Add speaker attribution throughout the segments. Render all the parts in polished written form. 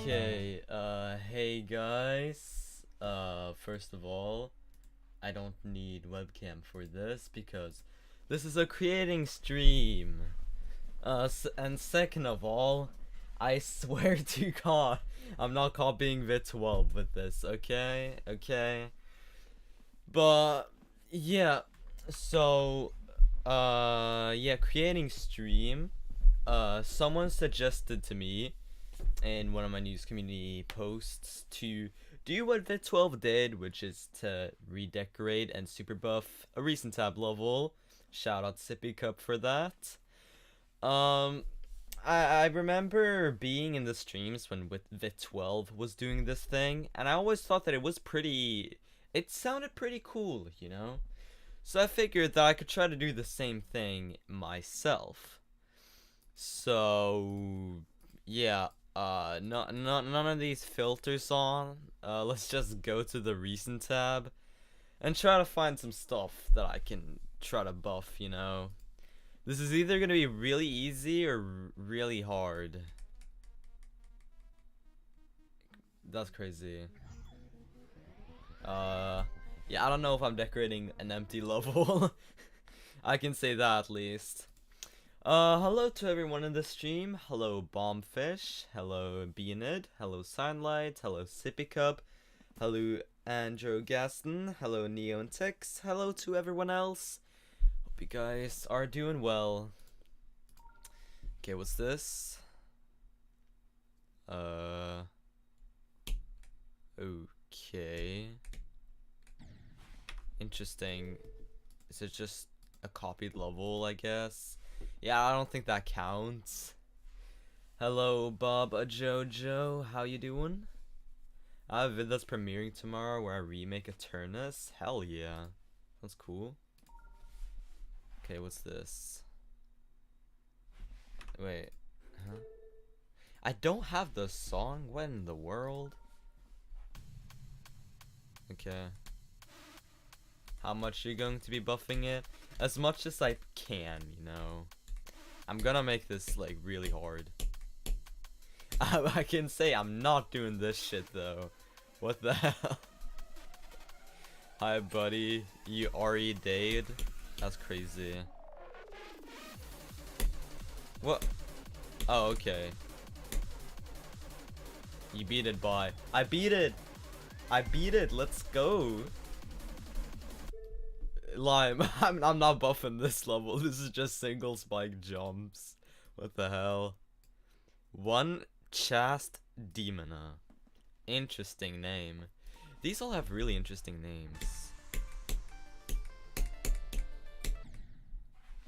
Speaker 1: Okay, hey guys. First of all, I don't need webcam for this because this is a creating stream. And second of all, I swear to God, I'm not copying Vit12 with this, okay? Okay? But, yeah, so, yeah, creating stream, someone suggested to me in one of my news community posts to do what Vit12 did, which is to redecorate and super buff a recent tab level. Shout out Sippy Cup for that. I remember being in the streams when Vit12 was doing this thing, and I always thought that it sounded pretty cool, you know? So I figured that I could try to do the same thing myself. So, yeah, none of these filters on. Let's just go to the recent tab and try to find some stuff that I can try to buff, you know? This is either gonna be really easy or really hard. That's crazy. Yeah, I don't know if I'm decorating an empty level. I can say that at least. Hello to everyone in the stream. Hello Bombfish. Hello Beanid. Hello Sunlight. Hello Sippy Cup. Hello Andrew Gaston. Hello Neon Tix. Hello to everyone else. Hope you guys are doing well. Okay, what's this? Okay. Interesting. Is it just a copied level, I guess? Yeah, I don't think that counts. Hello, Bob Jojo. How you doing? I have a vid that's premiering tomorrow where I remake Eternus. Hell yeah. That's cool. Okay, what's this? Wait. Huh? I don't have the song? What in the world? Okay. How much are you going to be buffing it? As much as I can, you know. I'm gonna make this, like, really hard. I can say I'm not doing this shit, though. What the hell? Hi, buddy. You already did? That's crazy. What? Oh, okay. You beat it by... I beat it! I beat it! Let's go! Lime, I'm not buffing this level. This is just single spike jumps. What the hell? One Chast Demona. Interesting name. These all have really interesting names.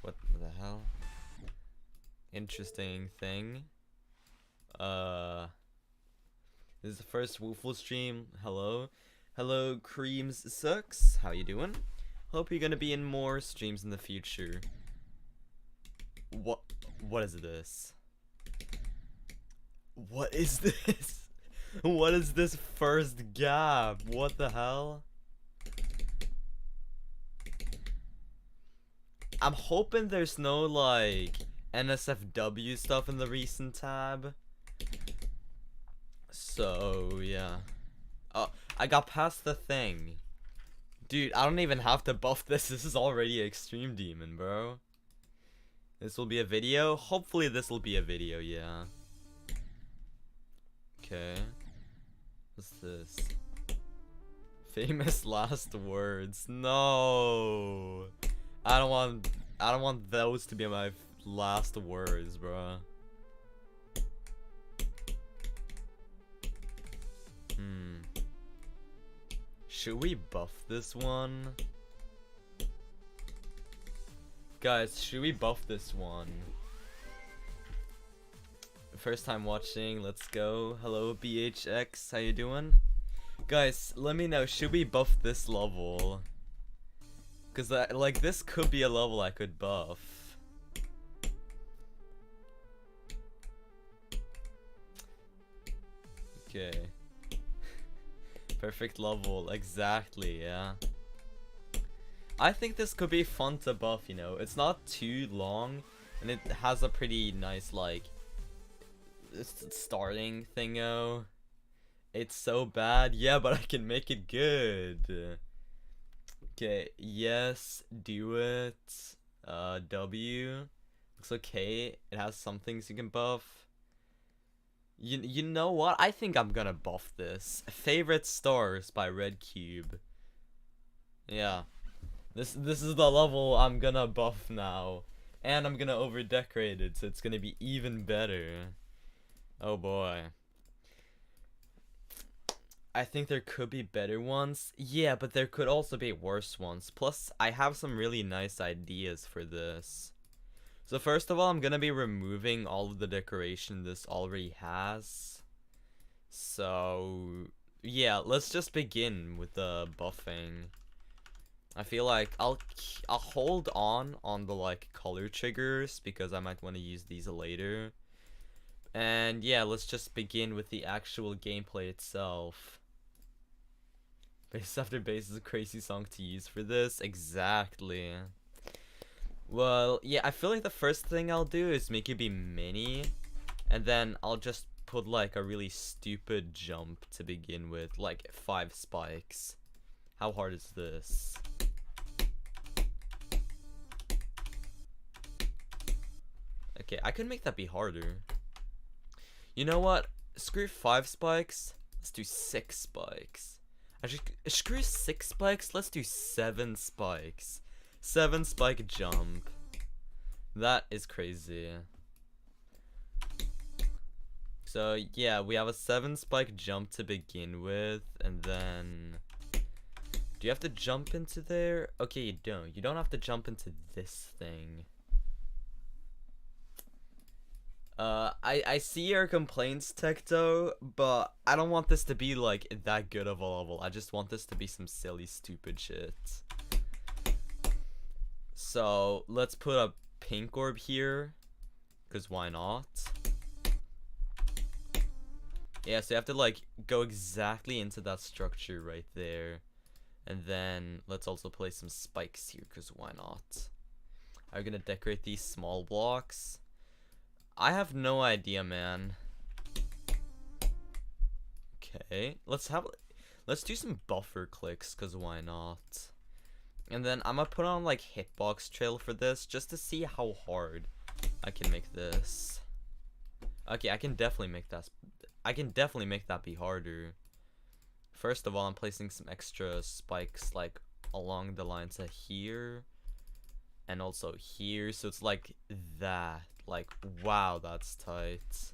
Speaker 1: What the hell? Interesting thing. This is the first Woofle stream. Hello. Hello, Creams Sucks. How you doing? Hope you're gonna be in more streams in the future. What is this? What is this? What is this first gap? What the hell? I'm hoping there's no, like, NSFW stuff in the recent tab. So, yeah. Oh, I got past the thing. Dude, I don't even have to buff this. This is already Extreme Demon, bro. This will be a video. Hopefully this will be a video, yeah. Okay. What's this? Famous last words. No. I don't want those to be my last words, bro. Should we buff this one? Guys, should we buff this one? First time watching, let's go. Hello BHX, how you doing? Guys, let me know, should we buff this level? Cause like this could be a level I could buff. Okay. Perfect level, exactly, yeah. I think this could be fun to buff, you know. It's not too long, and it has a pretty nice, like, starting thingo. It's so bad. Yeah, but I can make it good. Okay, yes, do it. W. Looks okay. It has some things you can buff. You know what? I think I'm gonna buff this. Favorite stars by Red Cube. Yeah. This is the level I'm gonna buff now. And I'm gonna over decorate it, so it's gonna be even better. Oh boy. I think there could be better ones. Yeah, but there could also be worse ones. Plus, I have some really nice ideas for this. So first of all, I'm gonna be removing all of the decoration this already has. So, yeah, let's just begin with the buffing. I feel like I'll hold on the like color triggers because I might want to use these later. And yeah, let's just begin with the actual gameplay itself. Base after base is a crazy song to use for this. Exactly. Well, yeah, I feel like the first thing I'll do is make it be mini, and then I'll just put like a really stupid jump to begin with, like 5 spikes. How hard is this? Okay, I could make that be harder. You know what? Screw 5 spikes. Let's do 6 spikes. Actually, screw 6 spikes. Let's do 7 spikes. 7 spike jump. That is crazy. So yeah, we have a 7 spike jump to begin with, and then do you have to jump into there? Okay, you don't. You don't have to jump into this thing. I see your complaints, Tecto, but I don't want this to be like that good of a level. I just want this to be some silly, stupid shit. So let's put a pink orb here, because why not? Yeah, so you have to like go exactly into that structure right there. And then let's also place some spikes here, because why not? Are we gonna decorate these small blocks? I have no idea, man. Okay, let's do some buffer clicks, because why not? And then I'm gonna put on like hitbox trail for this, just to see how hard I can make this. Okay, I can definitely make that be harder. First of all, I'm placing some extra spikes like along the lines of here and also here, so it's like that. Like, wow, that's tight.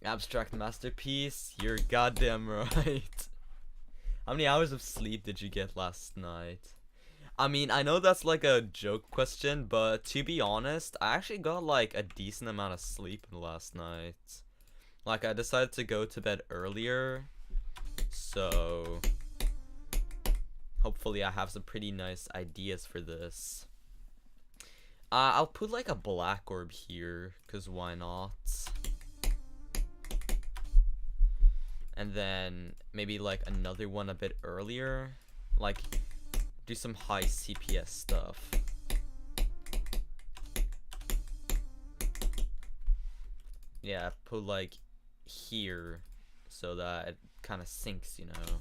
Speaker 1: Abstract masterpiece, you're goddamn right. How many hours of sleep did you get last night? I mean, I know that's like a joke question, but to be honest, I actually got like a decent amount of sleep last night. Like, I decided to go to bed earlier, so hopefully I have some pretty nice ideas for this. I'll put like a black orb here, because why not? And then maybe like another one a bit earlier. Like, do some high CPS stuff. Yeah, put like here so that it kind of sinks, you know.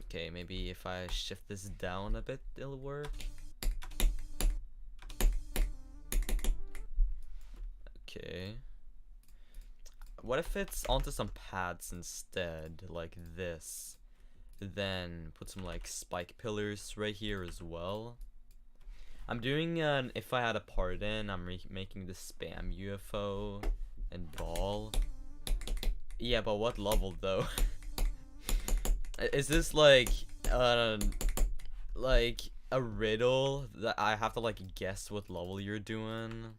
Speaker 1: Okay, maybe if I shift this down a bit, it'll work. Okay. What if it's onto some pads instead, like this? Then put some like spike pillars right here as well. I'm doing an if I had a pardon. I'm making the spam UFO and ball. Yeah, but what level though? Is this like a riddle that I have to like guess what level you're doing?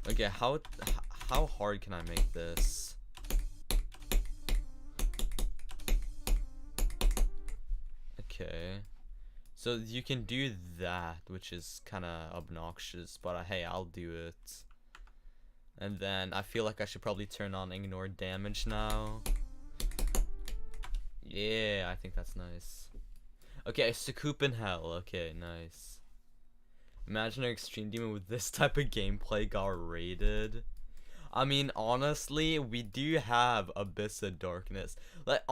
Speaker 1: Okay, how hard can I make this? Okay, so you can do that, which is kind of obnoxious, but hey, I'll do it. And then I feel like I should probably turn on ignore damage now. Yeah, I think that's nice. Okay, Scoop in hell. Okay, nice. Imagine an extreme demon with this type of gameplay got rated. I mean, honestly, we do have Abyss of Darkness. Like,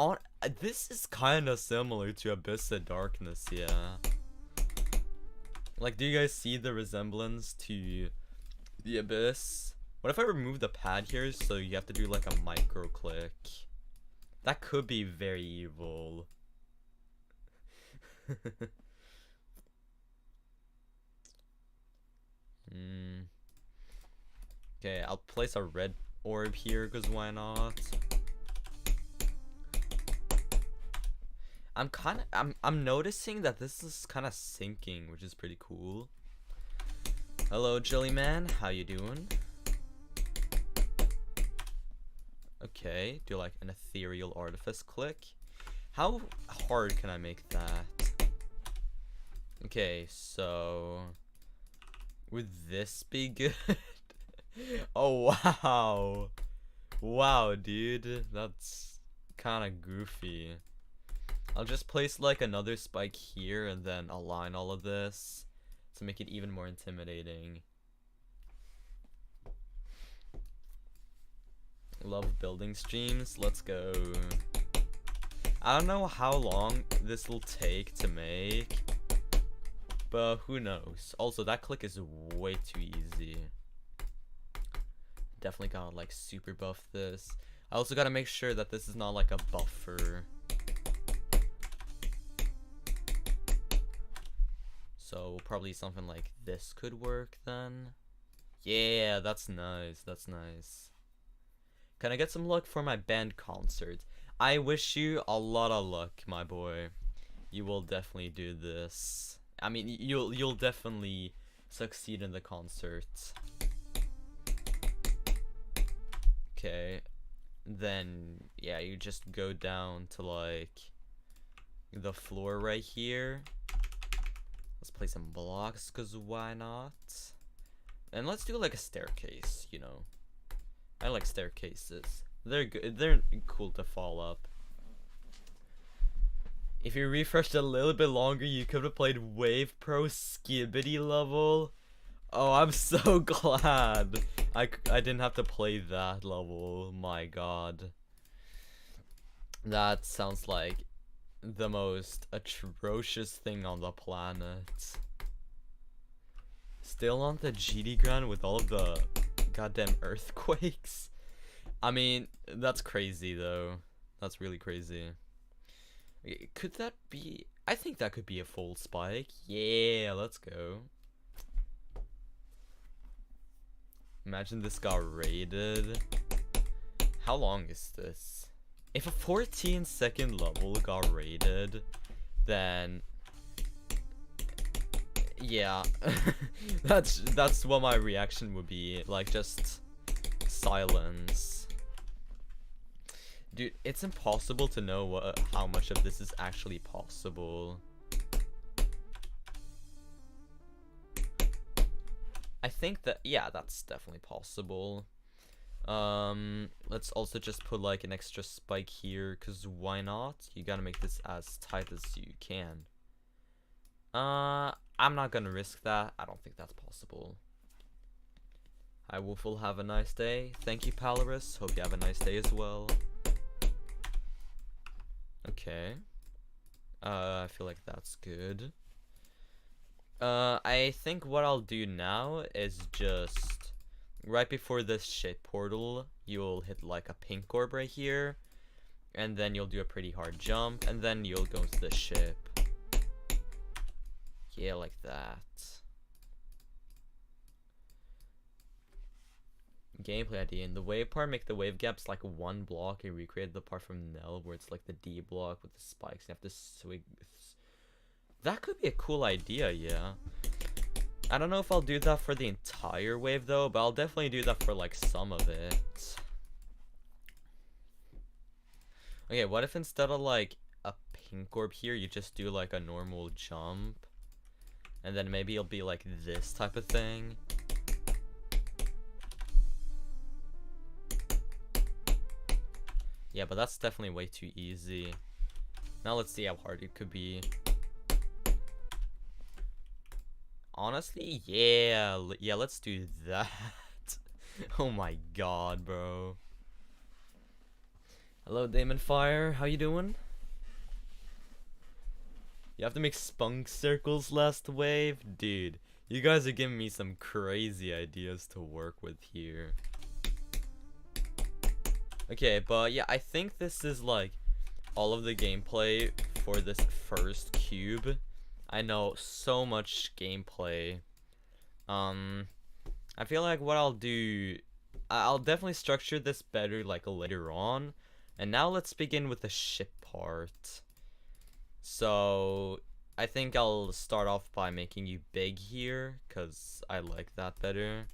Speaker 1: this is kind of similar to Abyss of Darkness, yeah. Like, do you guys see the resemblance to the Abyss? What if I remove the pad here so you have to do like a micro click? That could be very evil. Okay, I'll place a red orb here because why not? I'm noticing that this is kind of sinking, which is pretty cool. Hello, Jellyman, how you doing? Okay, do like an ethereal artifice click. How hard can I make that? Okay, so would this be good? Oh wow. Wow, dude, that's kind of goofy. I'll just place like another spike here and then align all of this to make it even more intimidating. Love building streams, let's go. I don't know how long this will take to make, but who knows. Also, that click is way too easy. Definitely gotta like super buff this. I also gotta make sure that this is not like a buffer. So probably something like this could work then. Yeah, that's nice, that's nice. Can I get some luck for my band concert? I wish you a lot of luck, my boy. You will definitely do this. I mean, you'll definitely succeed in the concert. Okay. Then yeah, you just go down to like the floor right here. Let's play some blocks, cause why not? And let's do like a staircase, you know. I like staircases. They're good. They're cool to fall up. If you refreshed a little bit longer, you could have played Wave Pro Skibbity level. Oh, I'm so glad. I didn't have to play that level. My god. That sounds like the most atrocious thing on the planet. Still on the GD ground with all of the goddamn earthquakes. I mean, that's crazy though. That's really crazy. Could that be? I think that could be a full spike. Yeah, let's go. Imagine this got raided. How long is this? If a 14-second level got raided, then yeah, that's what my reaction would be. Like, just silence. Dude, it's impossible to know how much of this is actually possible. I think that, yeah, that's definitely possible. Let's also just put like an extra spike here, cause why not? You gotta make this as tight as you can. I'm not gonna risk that. I don't think that's possible. Hi Wolfel, have a nice day. Thank you, Palaris. Hope you have a nice day as well. Okay. I feel like that's good. I think what I'll do now is just right before this shit portal, you'll hit like a pink orb right here, and then you'll do a pretty hard jump, and then you'll go to the ship. Yeah, like that. Gameplay idea. In the wave part, make the wave gaps like one block and recreate the part from Nell where it's like the D block with the spikes. You have to swing. That could be a cool idea, yeah. I don't know if I'll do that for the entire wave though, but I'll definitely do that for like some of it. Okay, what if instead of like a pink orb here, you just do like a normal jump? And then maybe it'll be like this type of thing. Yeah, but that's definitely way too easy. Now let's see how hard it could be. Honestly, yeah, yeah, let's do that. Oh my god, bro. Hello, Damon Fire. How you doing? You have to make spunk circles last wave? Dude, you guys are giving me some crazy ideas to work with here. Okay, but yeah, I think this is like all of the gameplay for this first cube. I know so much gameplay. I feel like what I'll do, I'll definitely structure this better like later on. And now let's begin with the ship part. So I think I'll start off by making you big here, cause I like that better.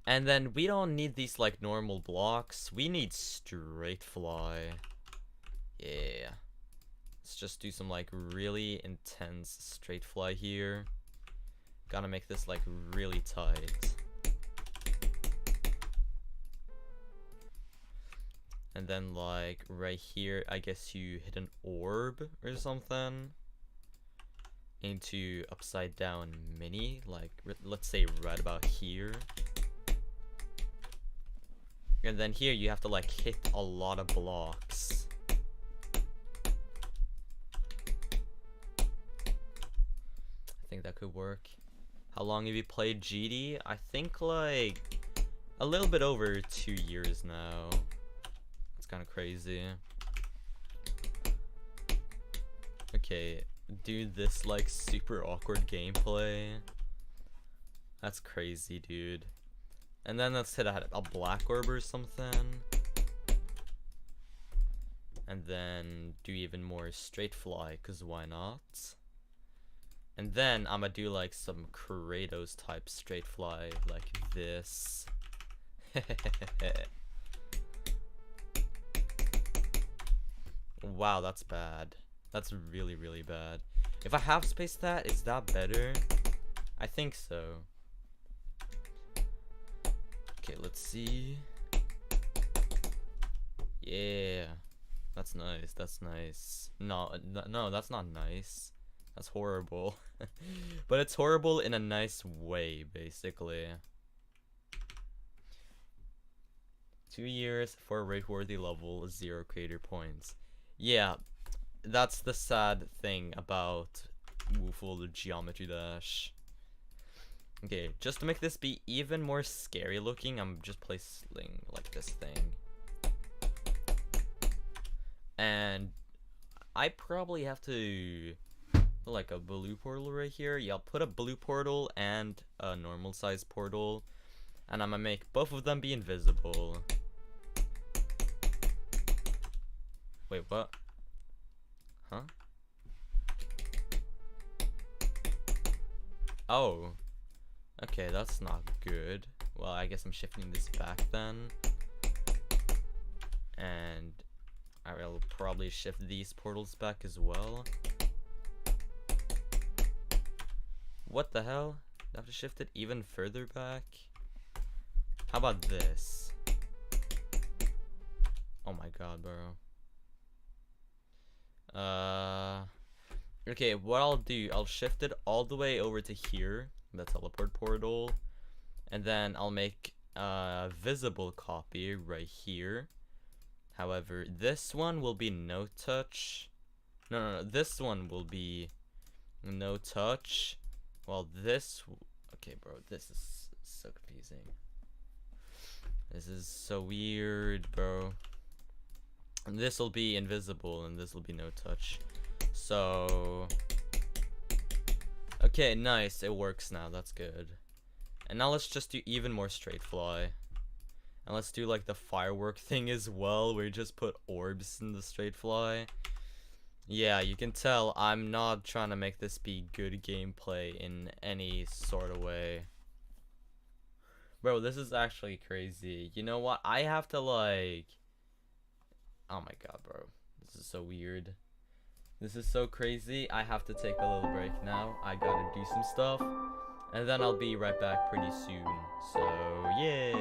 Speaker 1: And then we don't need these like normal blocks. We need straight fly. Yeah. Let's just do some like really intense straight fly here. Gotta make this like really tight. And then like right here, I guess you hit an orb or something into upside down mini, like let's say right about here. And then here you have to like hit a lot of blocks. I think that could work. How long have you played GD? I think like a little bit over 2 years now. It's kind of crazy. Okay, do this like super awkward gameplay. That's crazy, dude. And then let's hit a black orb or something. And then do even more straight fly, cause why not? And then I'm gonna do like some Kratos type straight fly like this. Wow, that's bad. That's really, really bad. If I half space that, is that better? I think so. Okay, let's see. Yeah. That's nice, that's nice. No, that's not nice. That's horrible. But it's horrible in a nice way, basically. 2 years for a rate-worthy level, 0 creator points. Yeah, that's the sad thing about Woofle Geometry Dash. Okay, just to make this be even more scary looking, I'm just placing like this thing. And I probably have to put like a blue portal right here. Yeah, I'll put a blue portal and a normal size portal. And I'm gonna make both of them be invisible. Wait, what? Huh? Oh. Okay, that's not good. Well, I guess I'm shifting this back then. And I will probably shift these portals back as well. What the hell? I have to shift it even further back? How about this? Oh my god, bro. Okay, what I'll do, I'll shift it all the way over to here, the teleport portal, and then I'll make a visible copy right here. However, this one will be no touch. No, this one will be no touch. Well, this, okay, bro, this is so confusing. This is so weird, bro. And this will be invisible, and this will be no touch. So, okay, nice, it works now, that's good. And now let's just do even more straight fly. And let's do like the firework thing as well, where you just put orbs in the straight fly. Yeah, you can tell I'm not trying to make this be good gameplay in any sort of way. Bro, this is actually crazy. You know what? I have to like... Oh my god, bro. This is so weird. This is so crazy. I have to take a little break now. I gotta do some stuff. And then I'll be right back pretty soon. So, yeah.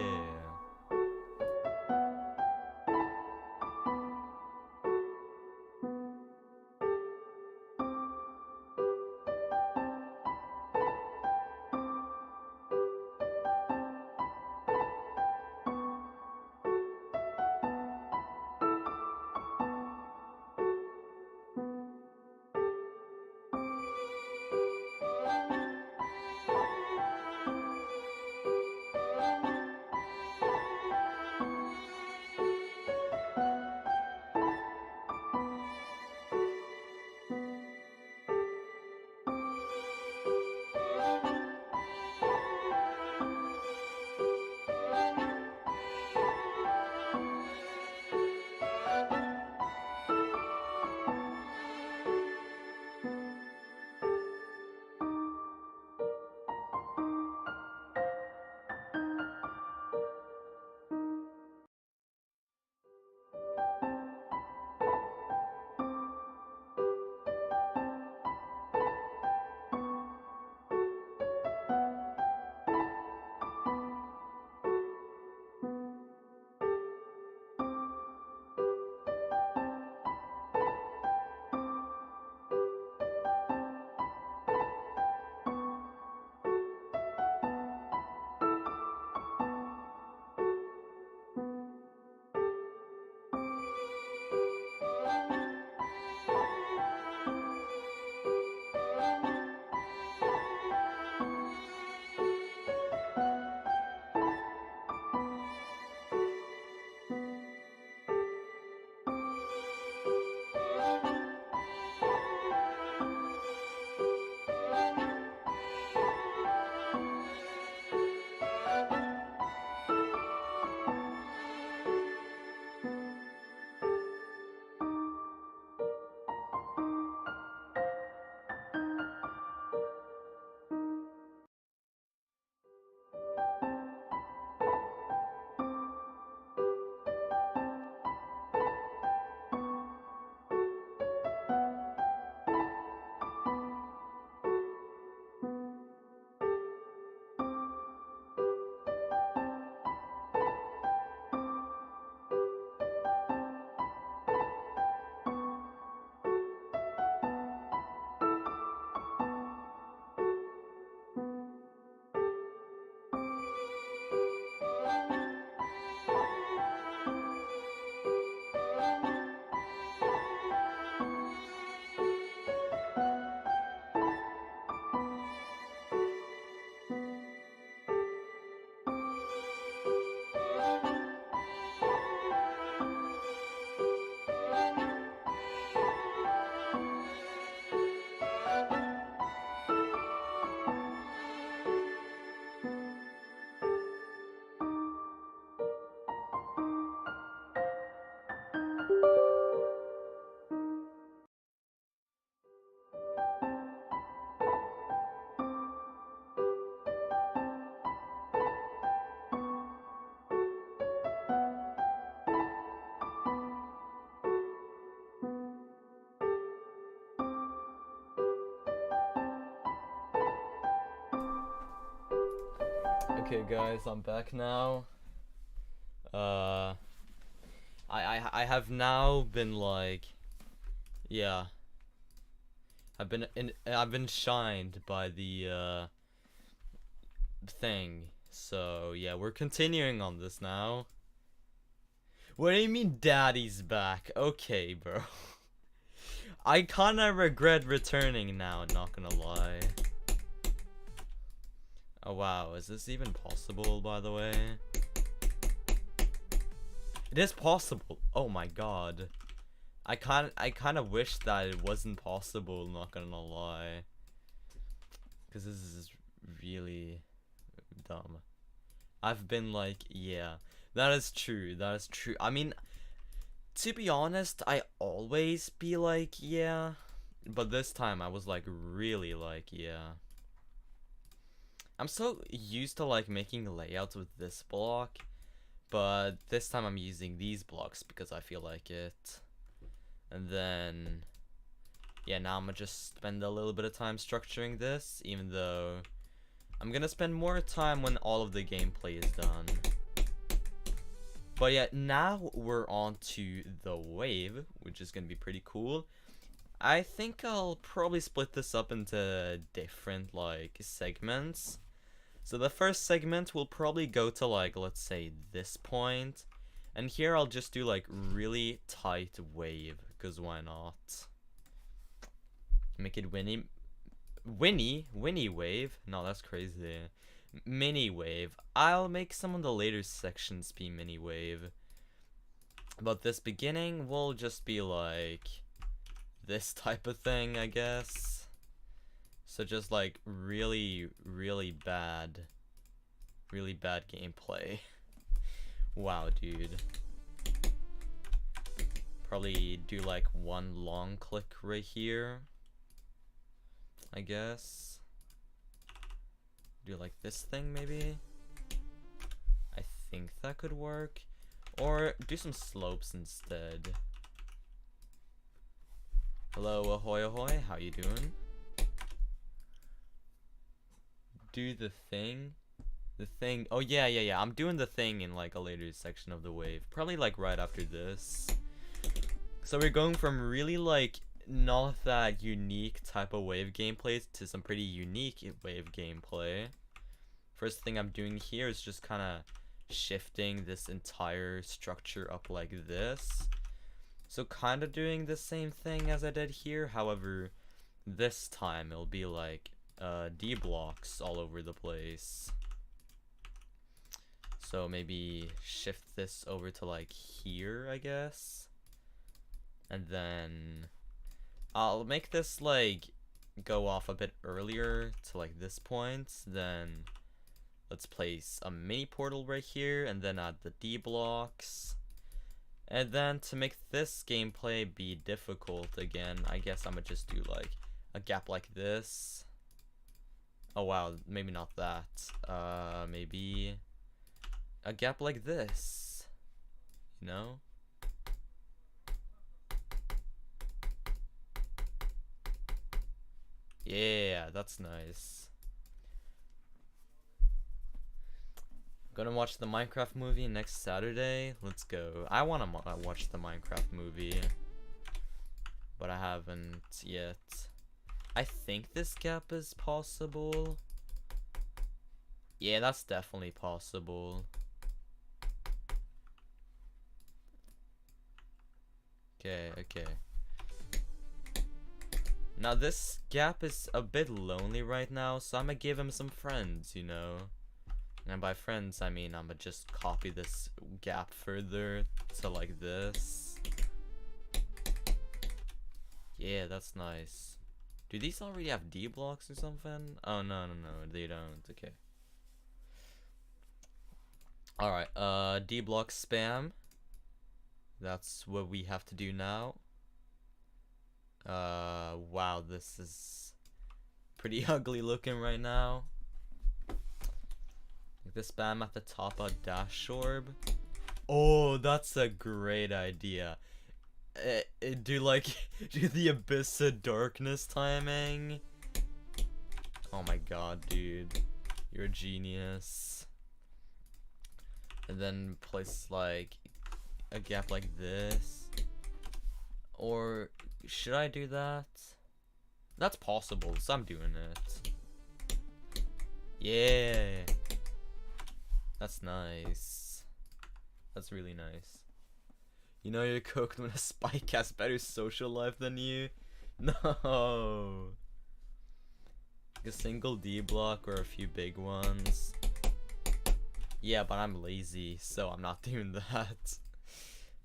Speaker 1: Okay, guys, I'm back now. Uh, I have now been like, yeah, I've been shined by the thing. So yeah, we're continuing on this now. What do you mean, Daddy's back? Okay, bro. I kinda regret returning now. Not gonna lie. Oh wow, is this even possible, by the way? It is possible. Oh my god. I kind of wish that it wasn't possible, not gonna lie. Because this is really dumb. I've been like, yeah, that is true, that is true. I mean, to be honest, I always be like, yeah. But this time I was like, really like, yeah. I'm so used to like making layouts with this block. But this time I'm using these blocks because I feel like it. And then, yeah, now I'm gonna just spend a little bit of time structuring this, even though I'm gonna spend more time when all of the gameplay is done. But yeah, now we're on to the wave, which is gonna be pretty cool. I think I'll probably split this up into different, like, segments. So the first segment will probably go to, like, let's say this point. And here I'll just do, like, really tight wave, because why not? Make it Winnie wave? No, that's crazy. Mini wave. I'll make some of the later sections be mini wave. But this beginning will just be, like, this type of thing, I guess. So just like really bad gameplay. Wow, dude. Probably do like one long click right here, I guess. Do like this thing maybe. I think that could work. Or do some slopes instead. Hello, ahoy ahoy, how you doing? Do the thing. The thing. Oh yeah. I'm doing the thing in like a later section of the wave. Probably like right after this. So we're going from really like not that unique type of wave gameplays to some pretty unique wave gameplay. First thing I'm doing here is just kind of shifting this entire structure up like this. So kind of doing the same thing as I did here. However, this time it'll be like D blocks all over the place. So maybe shift this over to like here, I guess. And then I'll make this like go off a bit earlier to like this point. Then let's place a mini portal right here and then add the D blocks. And then to make this gameplay be difficult again, I guess I'm gonna just do like a gap like this. Oh wow, maybe not that. Maybe a gap like this. You know? Yeah, that's nice. Gonna watch the Minecraft movie next Saturday. Let's go. I wanna watch the Minecraft movie, but I haven't yet. I think this gap is possible. Yeah, that's definitely possible. Okay. Now this gap is a bit lonely right now, so I'm gonna give him some friends, you know? And by friends, I mean I'm gonna just copy this gap further to like this. Yeah, that's nice. Do these already have D blocks or something? Oh, no, they don't. Okay. Alright, D block spam. That's what we have to do now. Wow, this is pretty ugly looking right now. Like the spam at the top of dash orb. Oh, that's a great idea. Do the Abyss of Darkness timing. Oh my god, dude. You're a genius. And then place like a gap like this. Or should I do that? That's possible, so I'm doing it. Yeah. That's nice. That's really nice. You know you're cooked when a spike has better social life than you? No. A single D block or a few big ones. Yeah, but I'm lazy, so I'm not doing that.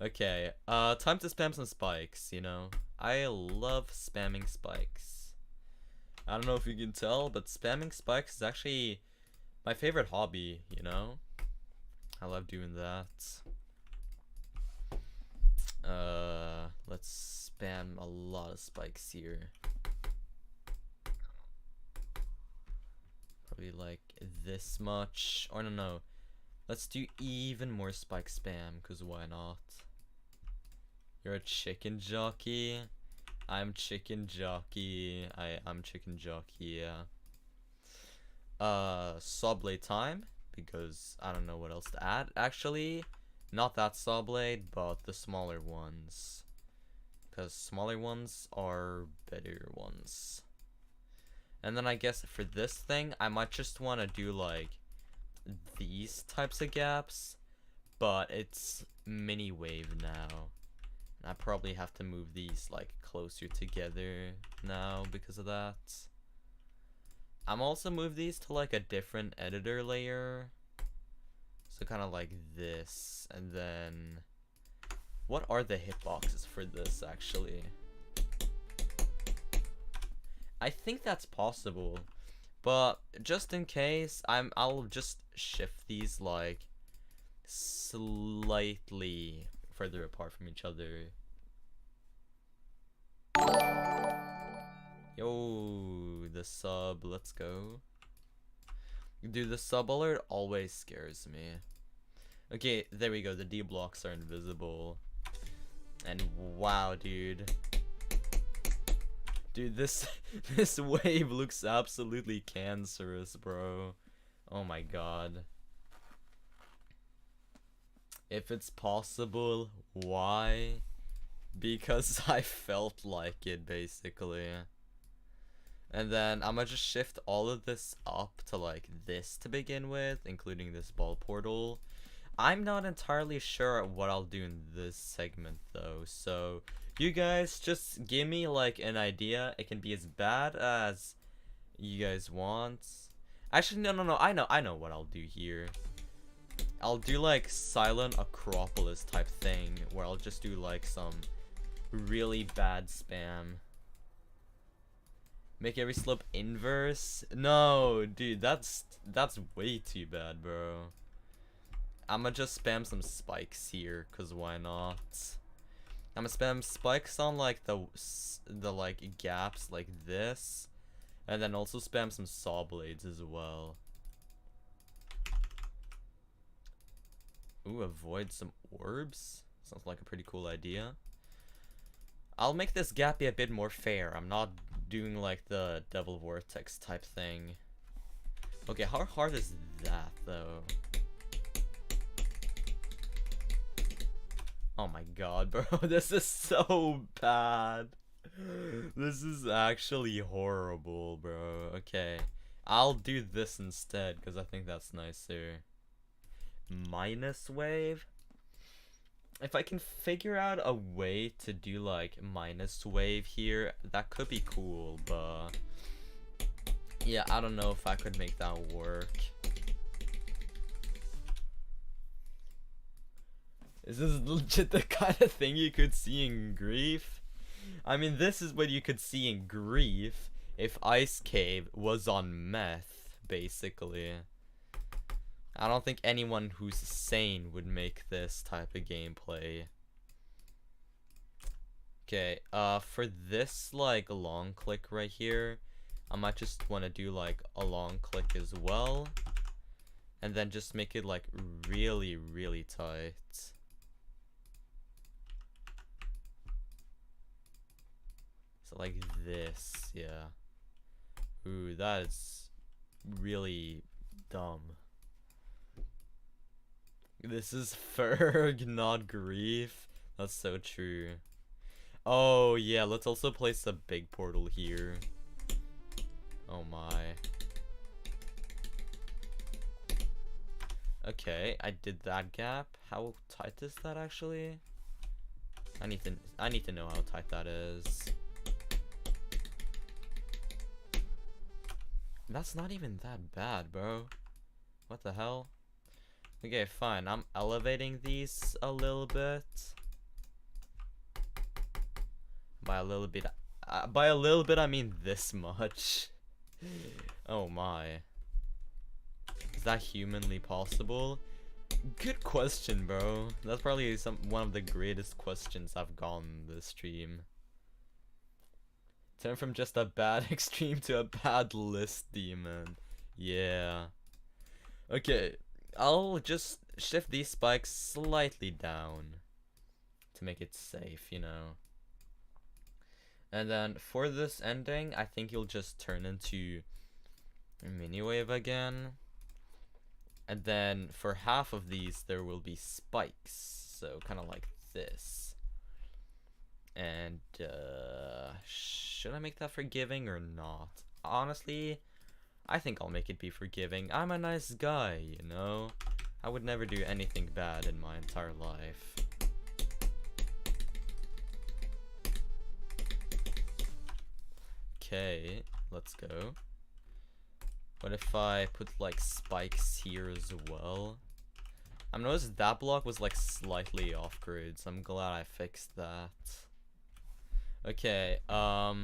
Speaker 1: Okay, time to spam some spikes, you know? I love spamming spikes. I don't know if you can tell, but spamming spikes is actually my favorite hobby, you know? I love doing that. Let's spam a lot of spikes here. Probably like this much. Or no. Let's do even more spike spam, cause why not? You're a chicken jockey. I'm chicken jockey. I'm chicken jockey, yeah. Saw blade time, because I don't know what else to add. Actually, not that saw blade, but the smaller ones. Because smaller ones are better ones. And then I guess for this thing, I might just want to do like these types of gaps, but it's mini wave now. And I probably have to move these like closer together now because of that. I'm also move these to like a different editor layer. So kind of like this, and then what are the hitboxes for this actually? I think that's possible, but just in case, I'll just shift these like slightly further apart from each other. Yo, the sub, let's go. Dude, the sub alert always scares me. Okay, there we go, the D blocks are invisible. And wow, dude. Dude, this wave looks absolutely cancerous, bro. Oh my god. If it's possible, why? Because I felt like it, basically. And then I'm gonna just shift all of this up to like this to begin with, including this ball portal. I'm not entirely sure what I'll do in this segment though, so you guys just give me like an idea. It can be as bad as you guys want. Actually, no, I know what I'll do here. I'll do like Silent Acropolis type thing, where I'll just do like some really bad spam. Make every slope inverse? No, dude, that's way too bad, bro. I'ma just spam some spikes here, cause why not? I'ma spam spikes on like the like gaps like this, and then also spam some saw blades as well. Ooh, avoid some orbs? Sounds like a pretty cool idea. I'll make this gap be a bit more fair. I'm not doing like the Devil Vortex type thing. Okay, how hard is that though? Oh my god, bro, this is so bad. This is actually horrible, bro. Okay, I'll do this instead because I think that's nicer. Minus wave? If I can figure out a way to do like minus wave here, that could be cool, but yeah, I don't know if I could make that work. Is this legit the kind of thing you could see in Grief? I mean, this is what you could see in Grief if Ice Cave was on meth, basically. I don't think anyone who's sane would make this type of gameplay. Okay, for this, like, long click right here, I might just want to do, like, a long click as well. And then just make it, like, really, really tight. So, like this, yeah. Ooh, that is really dumb. This is Ferg, not grief. That's so true. Oh yeah, let's also place a big portal here. Oh my. Okay, I did that gap. How tight is that actually? I need to know how tight that is. That's not even that bad, bro. What the hell? Okay, fine. I'm elevating these a little bit. By a little bit, I mean this much. Oh my. Is that humanly possible? Good question, bro. That's probably one of the greatest questions I've gotten this stream. Turn from just a bad extreme to a bad list demon. Yeah. Okay, I'll just shift these spikes slightly down to make it safe, you know. And then for this ending, I think you'll just turn into a mini wave again. And then for half of these, there will be spikes. So kind of like this. And should I make that forgiving or not? Honestly, I think I'll make it be forgiving. I'm a nice guy, you know? I would never do anything bad in my entire life. Okay, let's go. What if I put like spikes here as well? I noticed that block was like slightly off grid, so I'm glad I fixed that. Okay, how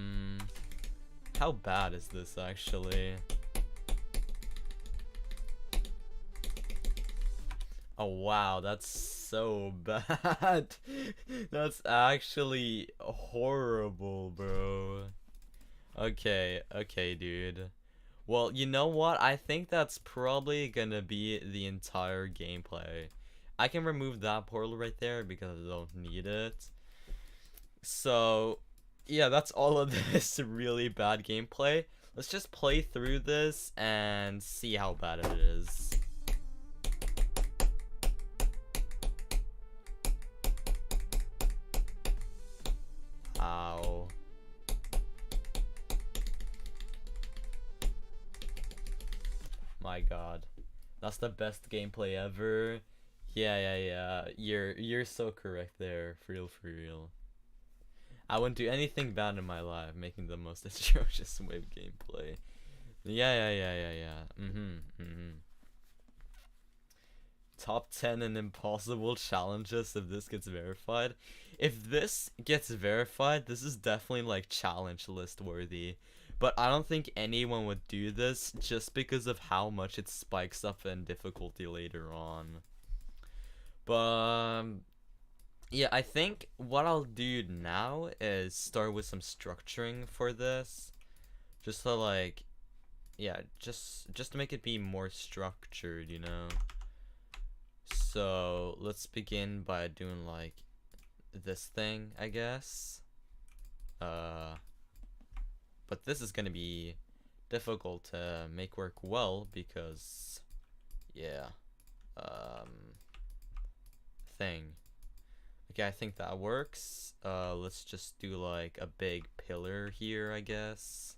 Speaker 1: bad is this actually? Oh wow, that's so bad. That's actually horrible, bro. Okay, dude. Well, you know what? I think that's probably gonna be the entire gameplay. I can remove that portal right there because I don't need it. So, yeah, that's all of this really bad gameplay. Let's just play through this and see how bad it is. Ow. My god. That's the best gameplay ever. Yeah. You're so correct there. For real. I wouldn't do anything bad in my life making the most atrocious wave gameplay. Yeah. Top 10 and impossible challenges if this gets verified. If this gets verified, this is definitely like challenge list worthy. But I don't think anyone would do this just because of how much it spikes up in difficulty later on. But yeah, I think what I'll do now is start with some structuring for this. Just to like, yeah, just to make it be more structured, you know. So let's begin by doing like this thing, I guess. But this is gonna be difficult to make work well because, yeah, thing. Okay, I think that works. Let's just do like a big pillar here, I guess.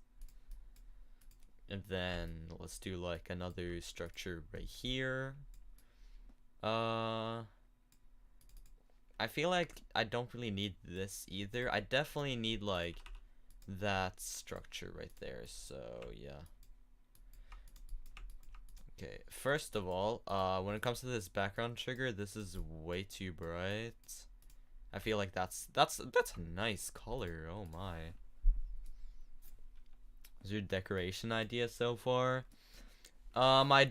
Speaker 1: And then let's do like another structure right here. I feel like I don't really need this either. I definitely need like that structure right there, so yeah. Okay, first of all, when it comes to this background trigger, this is way too bright. I feel like that's a nice color. Oh my. Is your decoration idea so far? My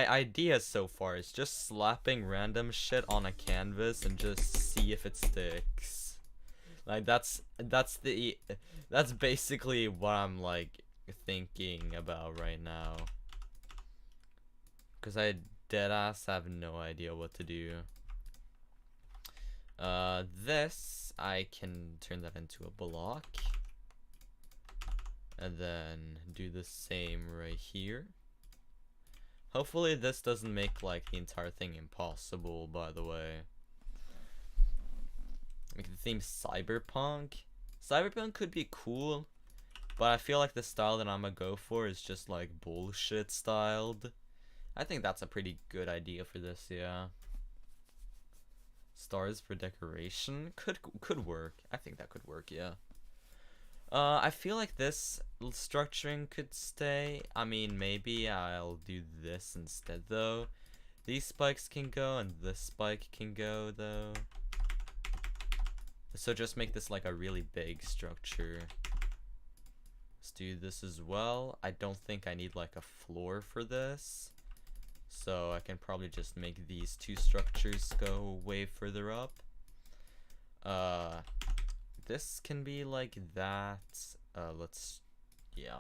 Speaker 1: idea so far is just slapping random shit on a canvas and just see if it sticks. Like that's basically what I'm like thinking about right now. Cause I deadass have no idea what to do. This I can turn that into a block. And then do the same right here. Hopefully this doesn't make like the entire thing impossible, by the way. Make the theme cyberpunk. Cyberpunk could be cool, but I feel like the style that I'm gonna go for is just like bullshit styled. I think that's a pretty good idea for this, yeah. Stars for decoration could work. I think that could work, yeah. I feel like this structuring could stay. I mean, maybe I'll do this instead though. These spikes can go and this spike can go though. So just make this like a really big structure. Let's do this as well. I don't think I need like a floor for this. So I can probably just make these two structures go way further up. This can be like that. Yeah.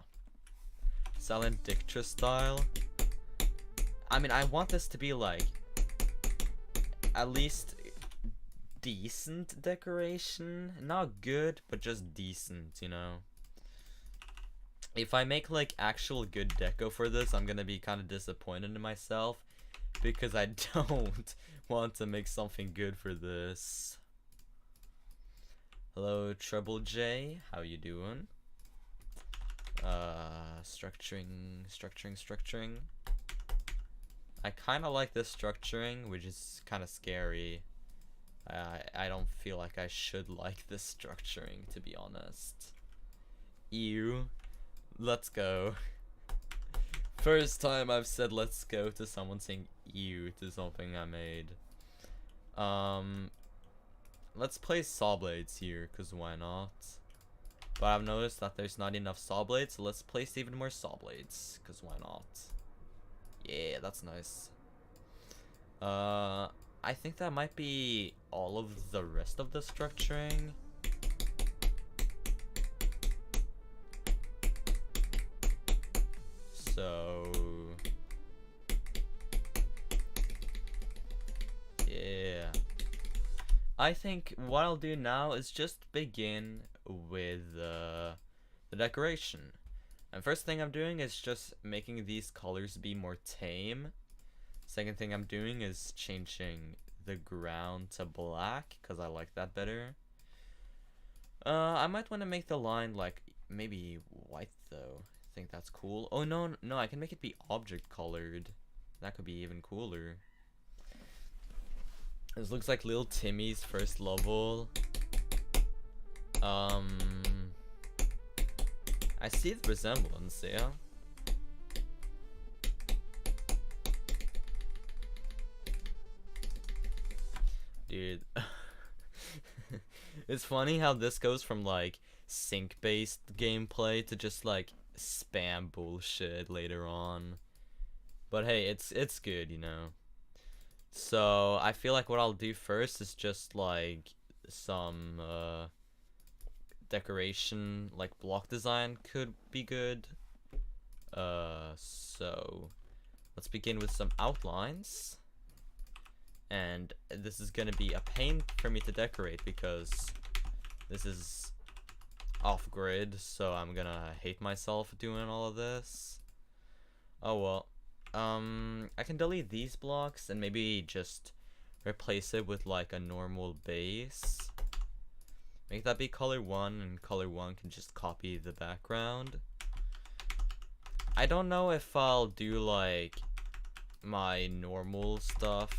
Speaker 1: Silent Dictra style. I mean, I want this to be like at least decent decoration. Not good, but just decent, you know. If I make like actual good deco for this, I'm gonna be kind of disappointed in myself because I don't want to make something good for this. Hello, Treble J. How you doing? Structuring. I kind of like this structuring, which is kind of scary. I don't feel like I should like this structuring, to be honest. Ew. Let's go. First time I've said let's go to someone saying ew to something I made. Let's place saw blades here, cause why not? But I've noticed that there's not enough saw blades, so let's place even more saw blades, cause why not? Yeah, that's nice. I think that might be all of the rest of the structuring. So yeah, I think what I'll do now is just begin with the decoration. And first thing I'm doing is just making these colors be more tame. Second thing I'm doing is changing the ground to black because I like that better. I might want to make the line like maybe white though. I think that's cool. Oh no, I can make it be object colored. That could be even cooler. This looks like little Timmy's first level. I see the resemblance, yeah. Dude. It's funny how this goes from like sync-based gameplay to just like spam bullshit later on. But hey, it's good, you know. So I feel like what I'll do first is just like some decoration, like block design could be good. So let's begin with some outlines. And this is gonna be a pain for me to decorate because this is off grid, so I'm gonna hate myself doing all of this. Oh well. I can delete these blocks and maybe just replace it with like a normal base. Make that be color 1, and color 1 can just copy the background. I don't know if I'll do like my normal stuff,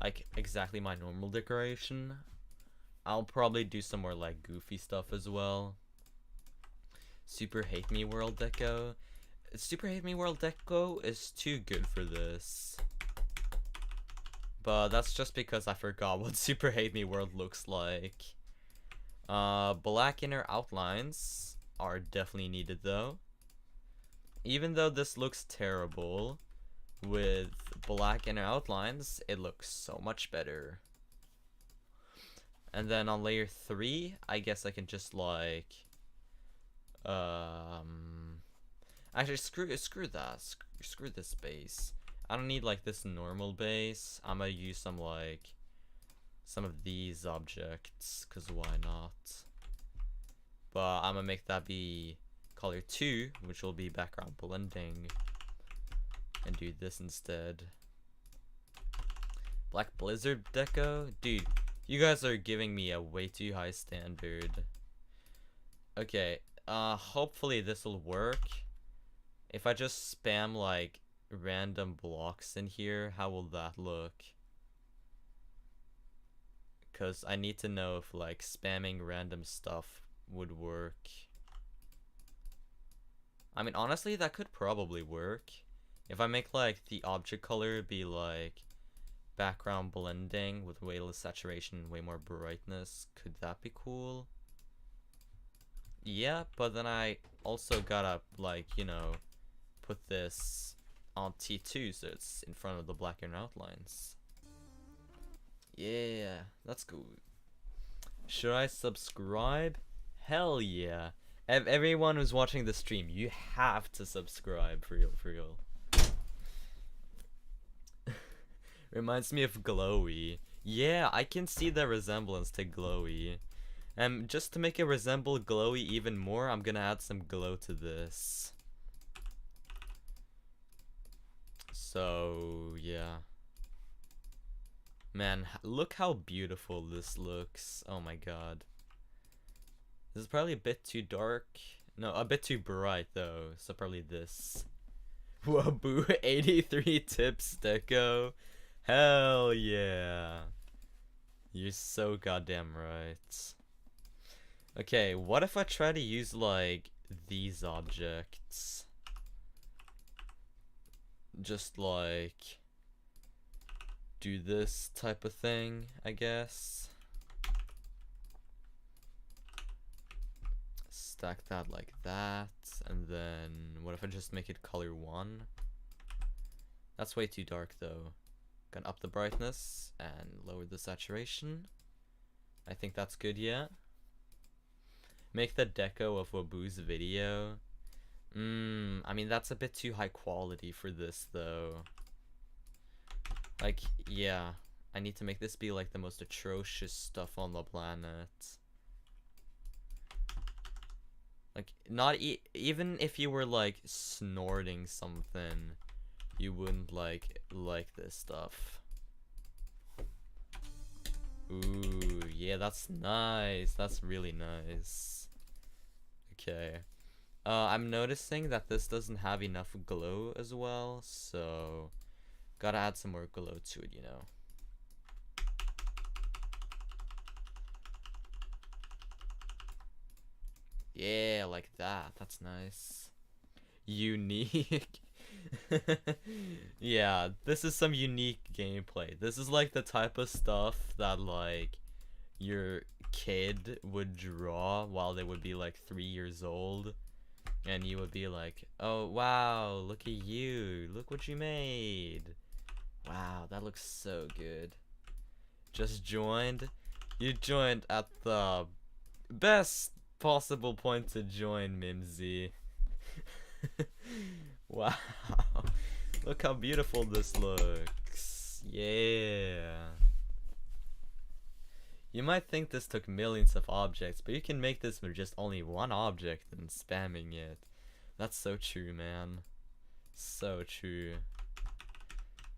Speaker 1: like exactly my normal decoration. I'll probably do some more like goofy stuff as well. Super Hate Me World Deco. Super Hate Me World Deco is too good for this. But that's just because I forgot what Super Hate Me World looks like. Black inner outlines are definitely needed though. Even though this looks terrible, with black inner outlines, it looks so much better. And then on layer 3, I guess I can just like actually screw that. Screw this base. I don't need like this normal base. I'm gonna use some of these objects, cause why not? But I'm gonna make that be color 2, which will be background blending. and do this instead. Black Blizzard deco? Dude, you guys are giving me a way too high standard. Okay, hopefully this will work. If I just spam like random blocks in here, how will that look? Because I need to know if like spamming random stuff would work. I mean, honestly, that could probably work. If I make like the object color be like background blending with way less saturation and way more brightness, could that be cool? Yeah, but then I also gotta like, you know, put this on T2 so it's in front of the black-and outlines. Yeah, that's cool. Should I subscribe? Hell yeah. Everyone who's watching the stream, you have to subscribe, for real, for real. Reminds me of Glowy. Yeah, I can see the resemblance to Glowy. And just to make it resemble Glowy even more, I'm gonna add some glow to this. So, yeah. Man, look how beautiful this looks. Oh my god. This is probably a bit too dark. No, a bit too bright though. So probably this. Waboo 83 tips deco. Hell yeah. You're so goddamn right. Okay, what if I try to use like these objects? Just like do this type of thing, I guess. Stack that like that, and then what if I just make it color 1? That's way too dark though. Gonna up the brightness and lower the saturation. I think that's good, yeah. Make the deco of Waboo's video. I mean that's a bit too high quality for this though. Like, yeah, I need to make this be like the most atrocious stuff on the planet. Like, not even if you were like snorting something, you wouldn't like this stuff. Ooh, yeah, that's nice. That's really nice. Okay. I'm noticing that this doesn't have enough glow as well, so gotta add some more glow to it, you know. Yeah, like that. That's nice. Unique. Yeah, this is some unique gameplay. This is like the type of stuff that like your kid would draw while they would be like 3 years old. And you would be like, oh wow, look at you. Look what you made. Wow, that looks so good. Just joined. You joined at the best possible point to join, Mimsy. Wow. Look how beautiful this looks. Yeah. You might think this took millions of objects, but you can make this with just only one object and spamming it. That's so true, man. So true.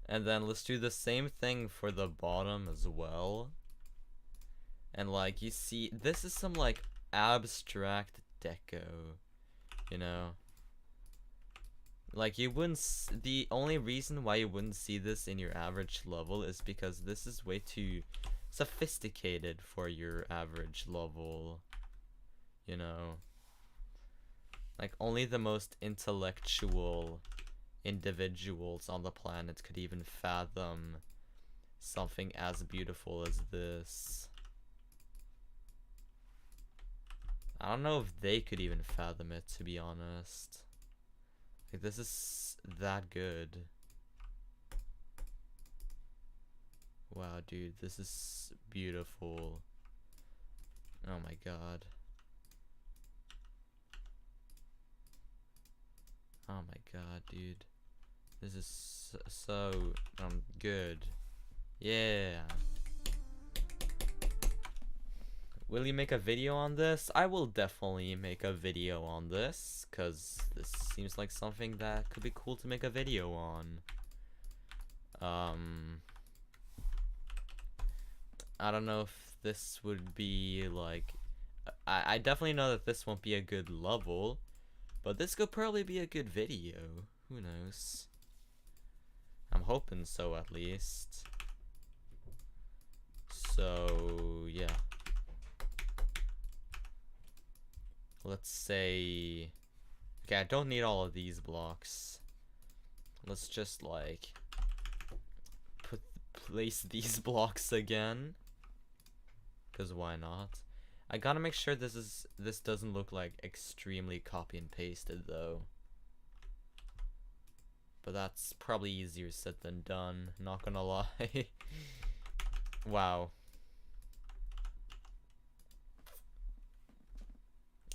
Speaker 1: And then let's do the same thing for the bottom as well. And like, you see, this is some like abstract deco, you know? Like, you wouldn't the only reason why you wouldn't see this in your average level is because this is way too sophisticated for your average level, you know? Like, only the most intellectual individuals on the planet could even fathom something as beautiful as this. I don't know if they could even fathom it, to be honest. Like, this is that good. Wow, dude, this is beautiful. Oh my god. Oh my god, dude. This is so good. Yeah. Will you make a video on this? I will definitely make a video on this, because this seems like something that could be cool to make a video on. I don't know if this would be like... I definitely know that this won't be a good level, but this could probably be a good video. Who knows? I'm hoping so, at least. So, yeah. Let's say... Okay, I don't need all of these blocks. Let's just, like... place these blocks again. Because why not? I gotta make sure this doesn't look like extremely copy and pasted, though. But that's probably easier said than done, not gonna lie. Wow.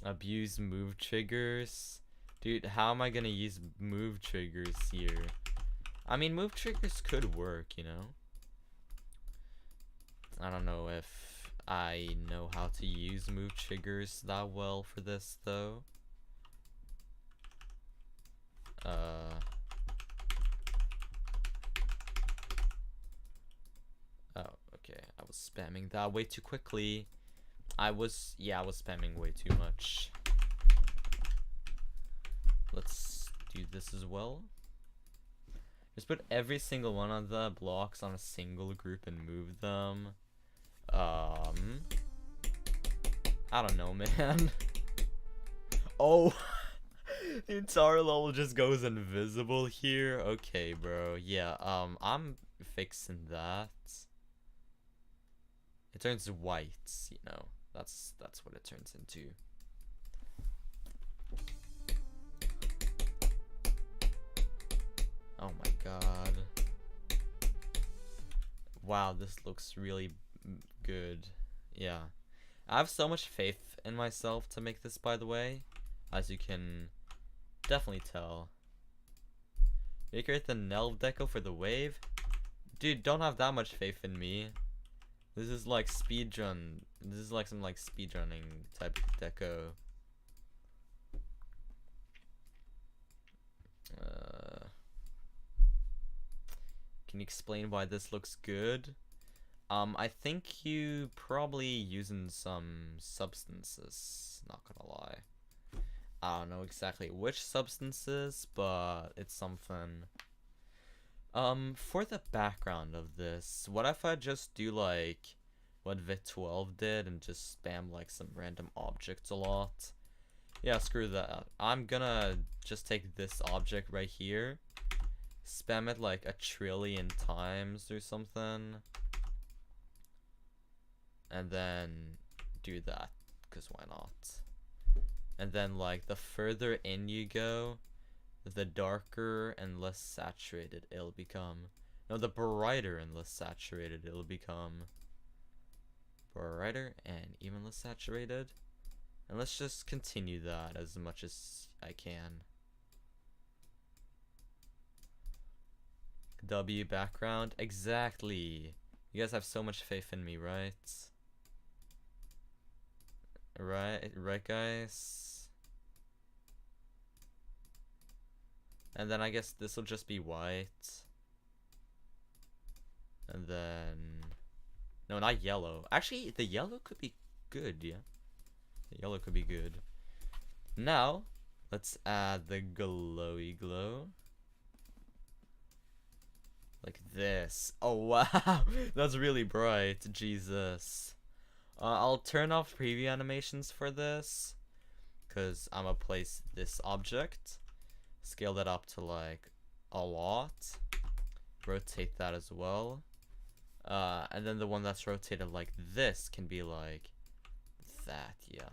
Speaker 1: Abuse move triggers. Dude, how am I gonna use move triggers here? I mean, move triggers could work, you know? I don't know if I know how to use move triggers that well for this, though. Oh, okay. I was spamming that way too quickly. I was spamming way too much. Let's do this as well. Just put every single one of the blocks on a single group and move them. I don't know, man. Oh, the entire level just goes invisible here. Okay, bro. Yeah, I'm fixing that. It turns white, you know. That's what it turns into. Oh my god. Wow, this looks really good. Yeah. I have so much faith in myself to make this, by the way. As you can definitely tell. Recreate the Nelv deco for the wave? Dude, don't have that much faith in me. This is like speedrun. This is like some like speedrunning type deco. Can you explain why this looks good? I think you probably using some substances, not gonna lie. I don't know exactly which substances, but it's something. For the background of this, what if I just do like what Vit12 did and just spam like some random objects a lot? Yeah, screw that. I'm gonna just take this object right here, spam it like 1,000,000,000,000 times or something, and then do that, because why not? And then like the further in you go, the darker and less saturated it'll become. No, the brighter and less saturated it'll become. Brighter and even less saturated. And let's just continue that as much as I can. W background, exactly. You guys have so much faith in me, right? Right, guys? And then I guess this will just be white. And then... No, not yellow. Actually, the yellow could be good, yeah. The yellow could be good. Now, let's add the glowy glow. Like this. Oh, wow. That's really bright. Jesus. I'll turn off preview animations for this, because I'm gonna place this object. Scale that up to like a lot. Rotate that as well. And then the one that's rotated like this can be like that, yeah.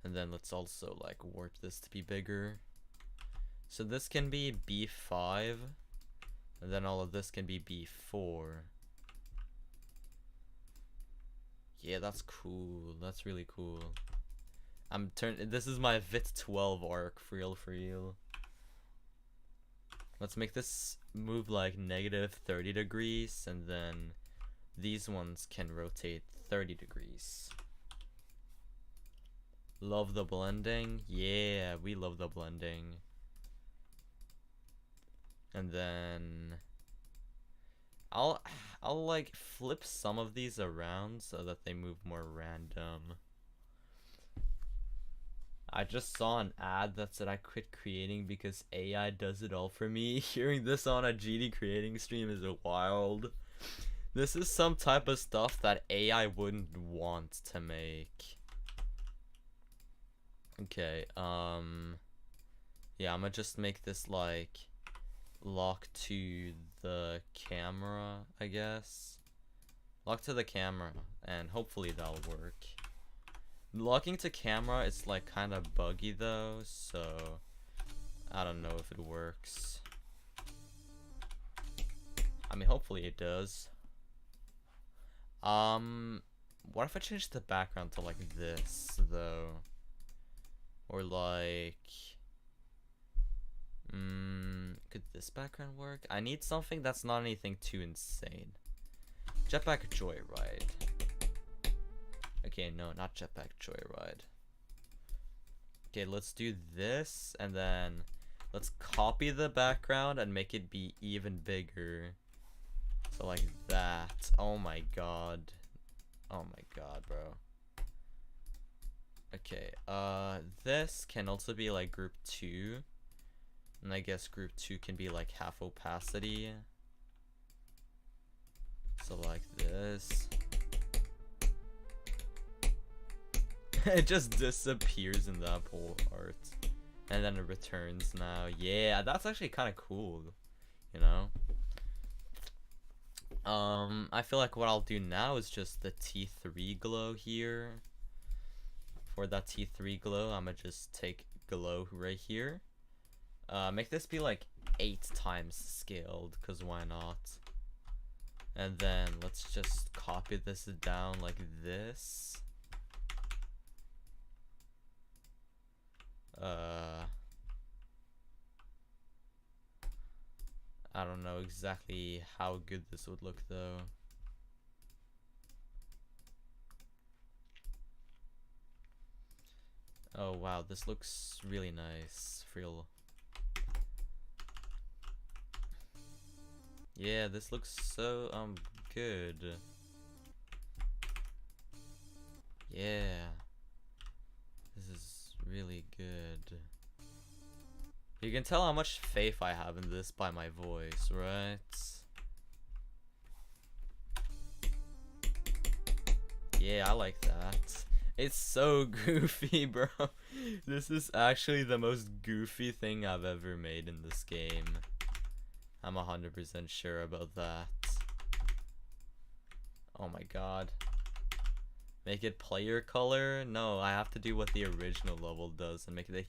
Speaker 1: And then let's also like warp this to be bigger. So this can be B5, and then all of this can be B4. Yeah, that's cool. That's really cool. This is my Vit12 arc, for real. Let's make this move like -30 degrees, and then these ones can rotate 30 degrees. Love the blending. Yeah, we love the blending. And then I'll like flip some of these around so that they move more random. I just saw an ad that said I quit creating because AI does it all for me. Hearing this on a GD creating stream is wild. This is some type of stuff that AI wouldn't want to make. Okay, yeah, I'm gonna just make this like lock to the camera, I guess. Lock to the camera, and hopefully that'll work. Locking to camera is like kind of buggy though, so I don't know if it works. I mean, hopefully it does. What if I change the background to like this though? Or like, could this background work? I need something that's not anything too insane. Jetpack Joyride. Okay, no, not Jetpack Joyride. Okay, let's do this, and then let's copy the background and make it be even bigger. So like that. Oh my god. Oh my god, bro. Okay, this can also be like group 2. And I guess group 2 can be like half opacity. So like this. It just disappears in that whole art. And then it returns now. Yeah, that's actually kind of cool, you know? I feel like what I'll do now is just the T3 glow here. For that T3 glow, I'm gonna just take glow right here. Make this be like 8 times scaled, cause why not? And then let's just copy this down like this. I don't know exactly how good this would look though. Oh wow, this looks really nice. Real. Yeah, this looks so good. Yeah. This is really good. You can tell how much faith I have in this by my voice, right? Yeah, I like that. It's so goofy, bro. This is actually the most goofy thing I've ever made in this game. I'm 100% sure about that. Oh my god. Make it player color? No, I have to do what the original level does and make it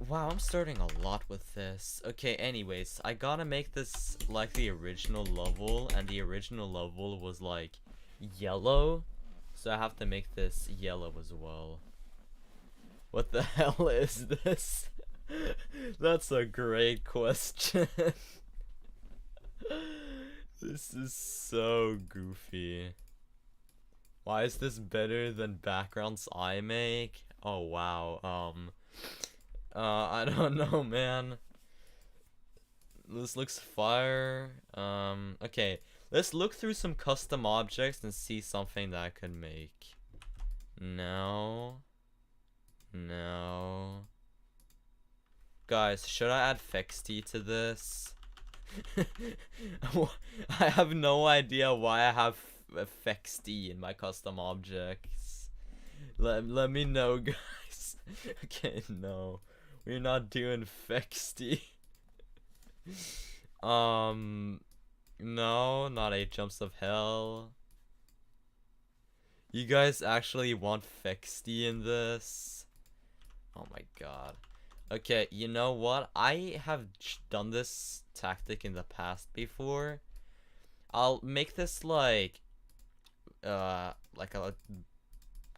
Speaker 1: wow, I'm starting a lot with this. Okay, anyways, I gotta make this like the original level, and the original level was like yellow, so I have to make this yellow as well. What the hell is this? That's a great question. This is so goofy. Why is this better than backgrounds I make? Oh wow, I don't know, man. This looks fire. Okay, let's look through some custom objects and see something that I could make. No. No. Guys, should I add Fexty to this? I have no idea why I have Fexty in my custom objects. Let me know, guys. Okay, no. We're not doing Fexty. No, not 8 jumps of hell. You guys actually want Fexty in this? Oh my god. Okay, you know what? I have done this tactic in the past before. I'll make this like a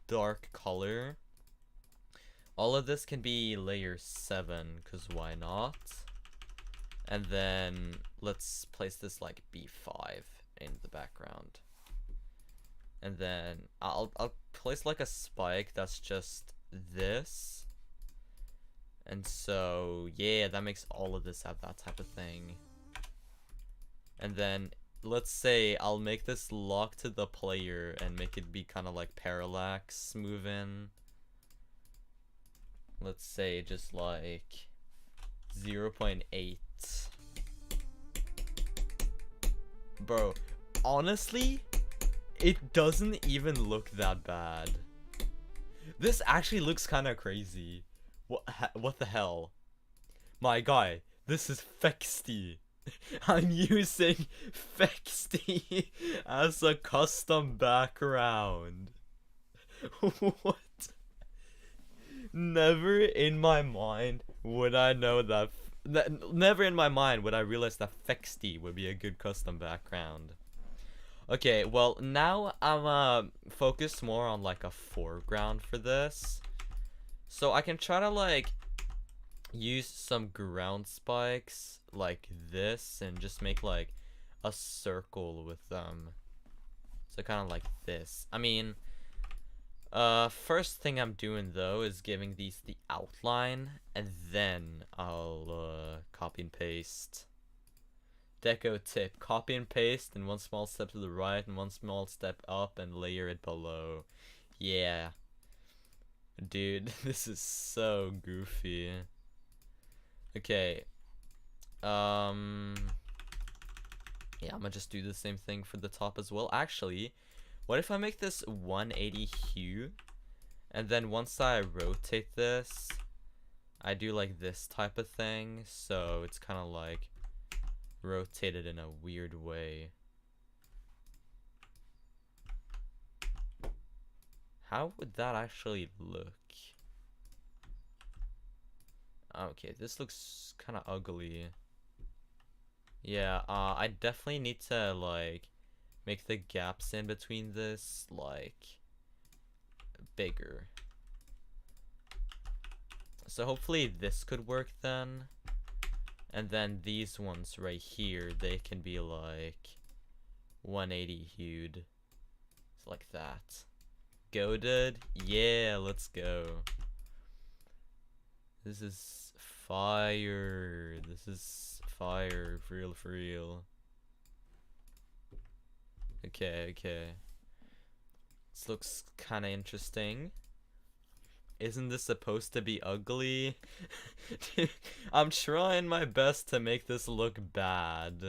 Speaker 1: dark color. All of this can be layer 7, cause why not? And then let's place this like B5. in the background. And then I'll place like a spike that's just this. And so, yeah, that makes all of this have that type of thing. And then, let's say I'll make this lock to the player and make it be kind of like parallax moving. Let's say just like 0.8. Bro, honestly, it doesn't even look that bad. This actually looks kind of crazy. What the hell? My guy, this is Fexty. I'm using Fexty as a custom background. What? Never in my mind would I know that. Never in my mind would I realize that Fexty would be a good custom background. Okay, well, now I'm focused more on like a foreground for this. So I can try to like use some ground spikes like this and just make like a circle with them. So kind of like this. I mean, first thing I'm doing though is giving these the outline, and then I'll copy and paste. Deco tip: copy and paste, and one small step to the right and one small step up, and layer it below. Yeah. Dude, this is so goofy. Okay. Yeah, I'm gonna just do the same thing for the top as well. Actually, what if I make this 180 hue, and then once I rotate this, I do like this type of thing, so it's kind of like rotated in a weird way. How would that actually look? Okay, this looks kind of ugly. Yeah, I definitely need to like make the gaps in between this like bigger. So hopefully this could work then. And then these ones right here, they can be like 180 hued. It's like that. Goated? Yeah, let's go. This is fire. This is fire, for real. Okay. This looks kind of interesting. Isn't this supposed to be ugly? I'm trying my best to make this look bad,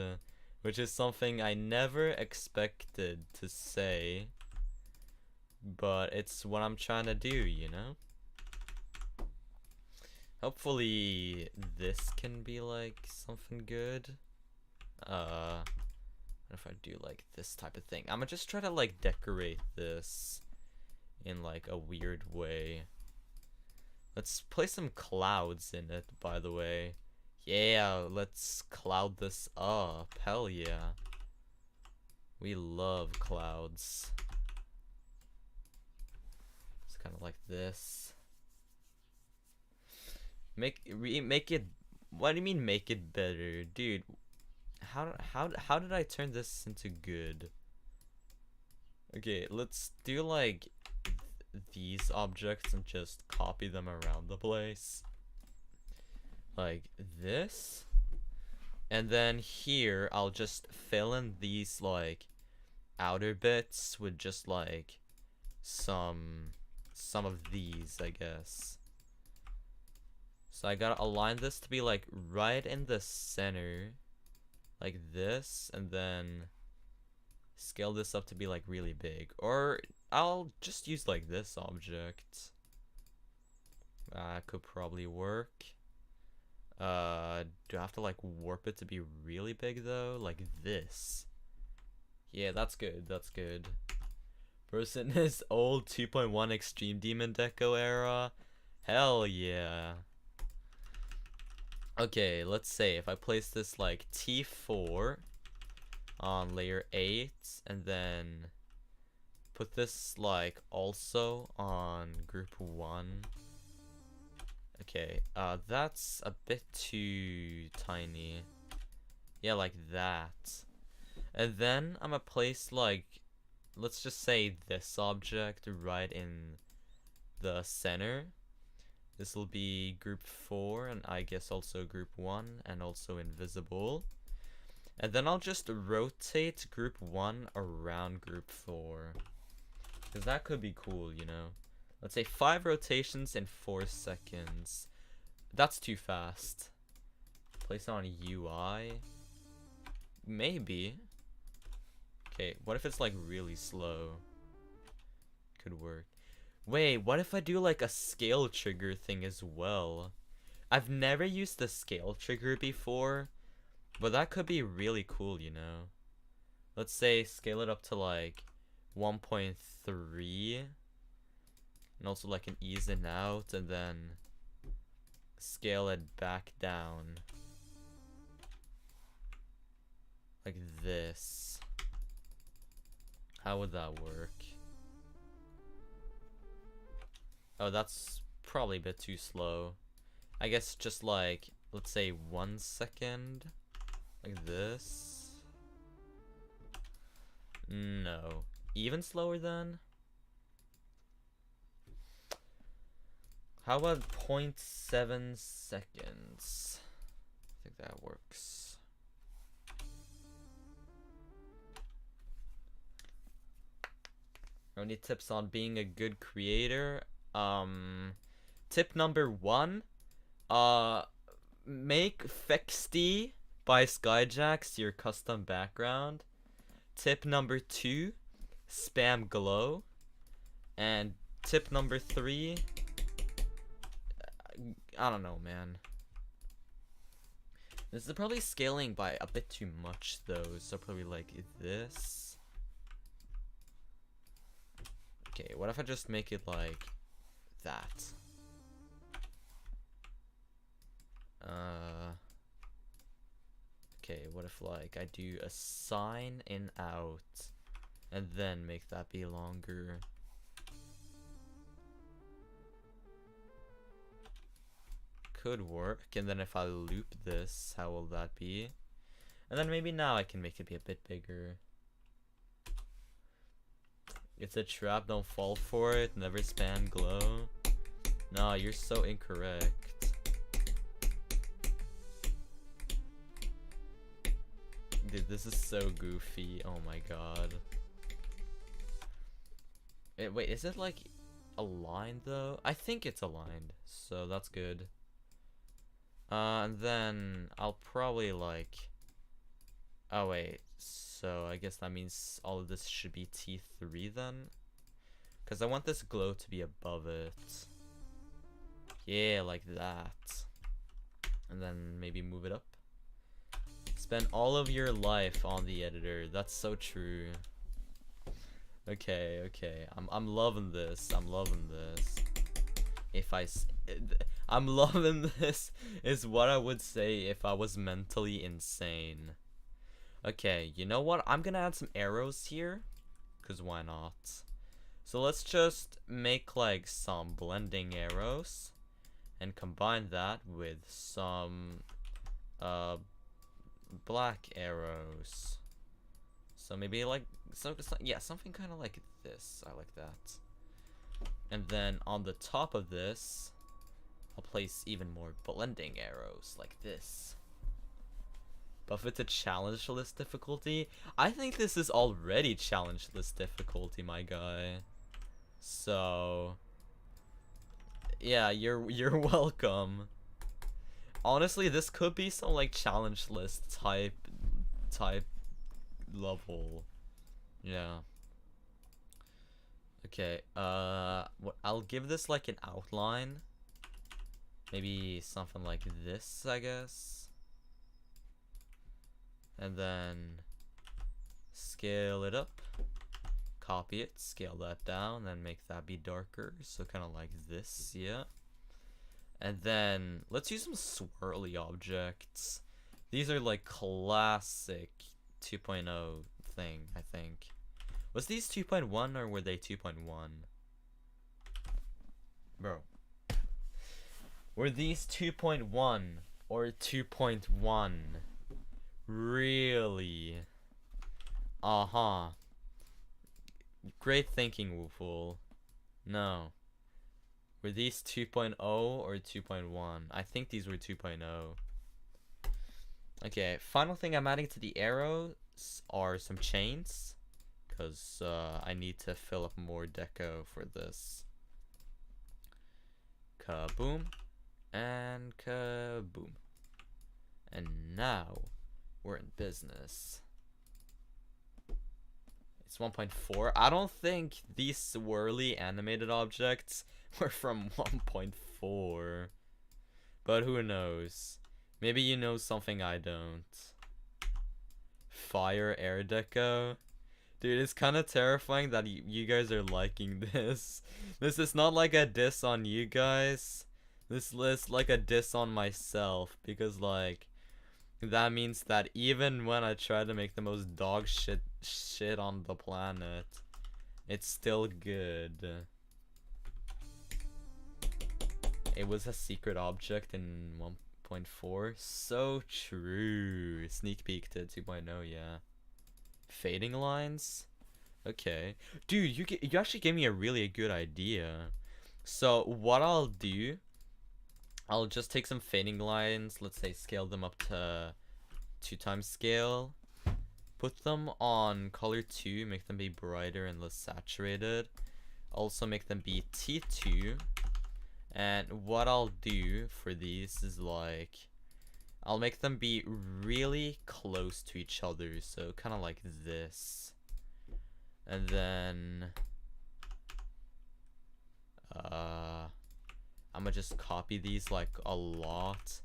Speaker 1: which is something I never expected to say, but it's what I'm trying to do, you know? Hopefully this can be like something good. What if I do like this type of thing? I'm gonna just try to like decorate this in like a weird way. Let's place some clouds in it, by the way. Yeah, let's cloud this up. Hell yeah. We love clouds. It's kind of like this. Make it. What do you mean make it better, dude? How did I turn this into good? Okay, let's do like these objects and just copy them around the place. Like this. And then here I'll just fill in these like outer bits with just like some of these, I guess. So I gotta align this to be like right in the center, like this, and then scale this up to be like really big. Or I'll just use like this object. Could probably work. Do I have to like warp it to be really big though? Like this. Yeah, that's good. That's good. Person is old 2.1 Extreme Demon Deco era. Hell yeah. Okay, let's say if I place this like T4 on layer 8 and then put this like also on group 1. Okay, that's a bit too tiny. Yeah, like that. And then I'm gonna place like, let's just say this object right in the center. This will be group 4, and I guess also group 1, and also invisible. And then I'll just rotate group 1 around group 4. Because that could be cool, you know? Let's say 5 rotations in 4 seconds. That's too fast. Place it on UI? Maybe. Okay, what if it's like really slow? Could work. Wait, what if I do like a scale trigger thing as well? I've never used the scale trigger before, but that could be really cool, you know? Let's say scale it up to like 1.3, and also like an ease in out, and then scale it back down. Like this. How would that work? Oh, that's probably a bit too slow. I guess just like, let's say 1 second. Like this. No. Even slower then? How about 0.7 seconds? I think that works. Any tips on being a good creator? Tip number 1, make Fexty by Skyjax your custom background. Tip number 2, spam glow. And tip number 3, I don't know, man. This is probably scaling by a bit too much though, so probably like this. Okay, what if I just make it like that? Okay, what if like I do a sign in out and then make that be longer? Could work. And then if I loop this, how will that be? And then maybe now I can make it be a bit bigger. It's a trap, don't fall for it. Never spam glow. Nah, you're so incorrect. Dude, this is so goofy. Oh my god. Wait, is it like aligned though? I think it's aligned, so that's good. And then I'll probably like... Oh wait, so I guess that means all of this should be T3 then? Because I want this glow to be above it. Yeah, like that. And then maybe move it up. Spend all of your life on the editor. That's so true. Okay, okay. I'm loving this. I'm loving this. I'm loving this is what I would say if I was mentally insane. Okay, you know what? I'm gonna add some arrows here, cause why not? So let's just make like some blending arrows and combine that with some black arrows. So maybe like yeah, something kind of like this. I like that. And then on the top of this, I'll place even more blending arrows like this. Buff it to challenge list difficulty. I think this is already challenge list difficulty, my guy. So yeah, you're welcome. Honestly, this could be some like challenge list type level. Yeah. Okay, I'll give this like an outline. Maybe something like this, I guess. And then scale it up. Copy it, scale that down, then make that be darker. So kind of like this, yeah. And then let's use some swirly objects. These are like classic 2.0 thing, I think. Was these 2.1 or were they 2.1? Bro. Were these 2.1 or 2.1? Really? Uh-huh. Great thinking, Wooful. No. Were these 2.0 or 2.1? I think these were 2.0. Okay, final thing I'm adding to the arrows are some chains. Because I need to fill up more deco for this. Kaboom. And kaboom. And now, we're in business. It's 1.4. I don't think these swirly animated objects were from 1.4. But who knows? Maybe you know something I don't. Fire air deco. Dude, it's kind of terrifying that you guys are liking this. This is not like a diss on you guys. This is like a diss on myself. Because, like, that means that even when I try to make the most dog shit on the planet, it's still good. It was a secret object in 1.4. So true. Sneak peek to 2.0, yeah. Fading lines? Okay. Dude, you actually gave me a really good idea. So what I'll do, I'll just take some fading lines, let's say scale them up to 2x scale. Put them on color 2, make them be brighter and less saturated. Also make them be T2. And what I'll do for these is like, I'll make them be really close to each other, so kind of like this. And then I'm gonna just copy these like a lot,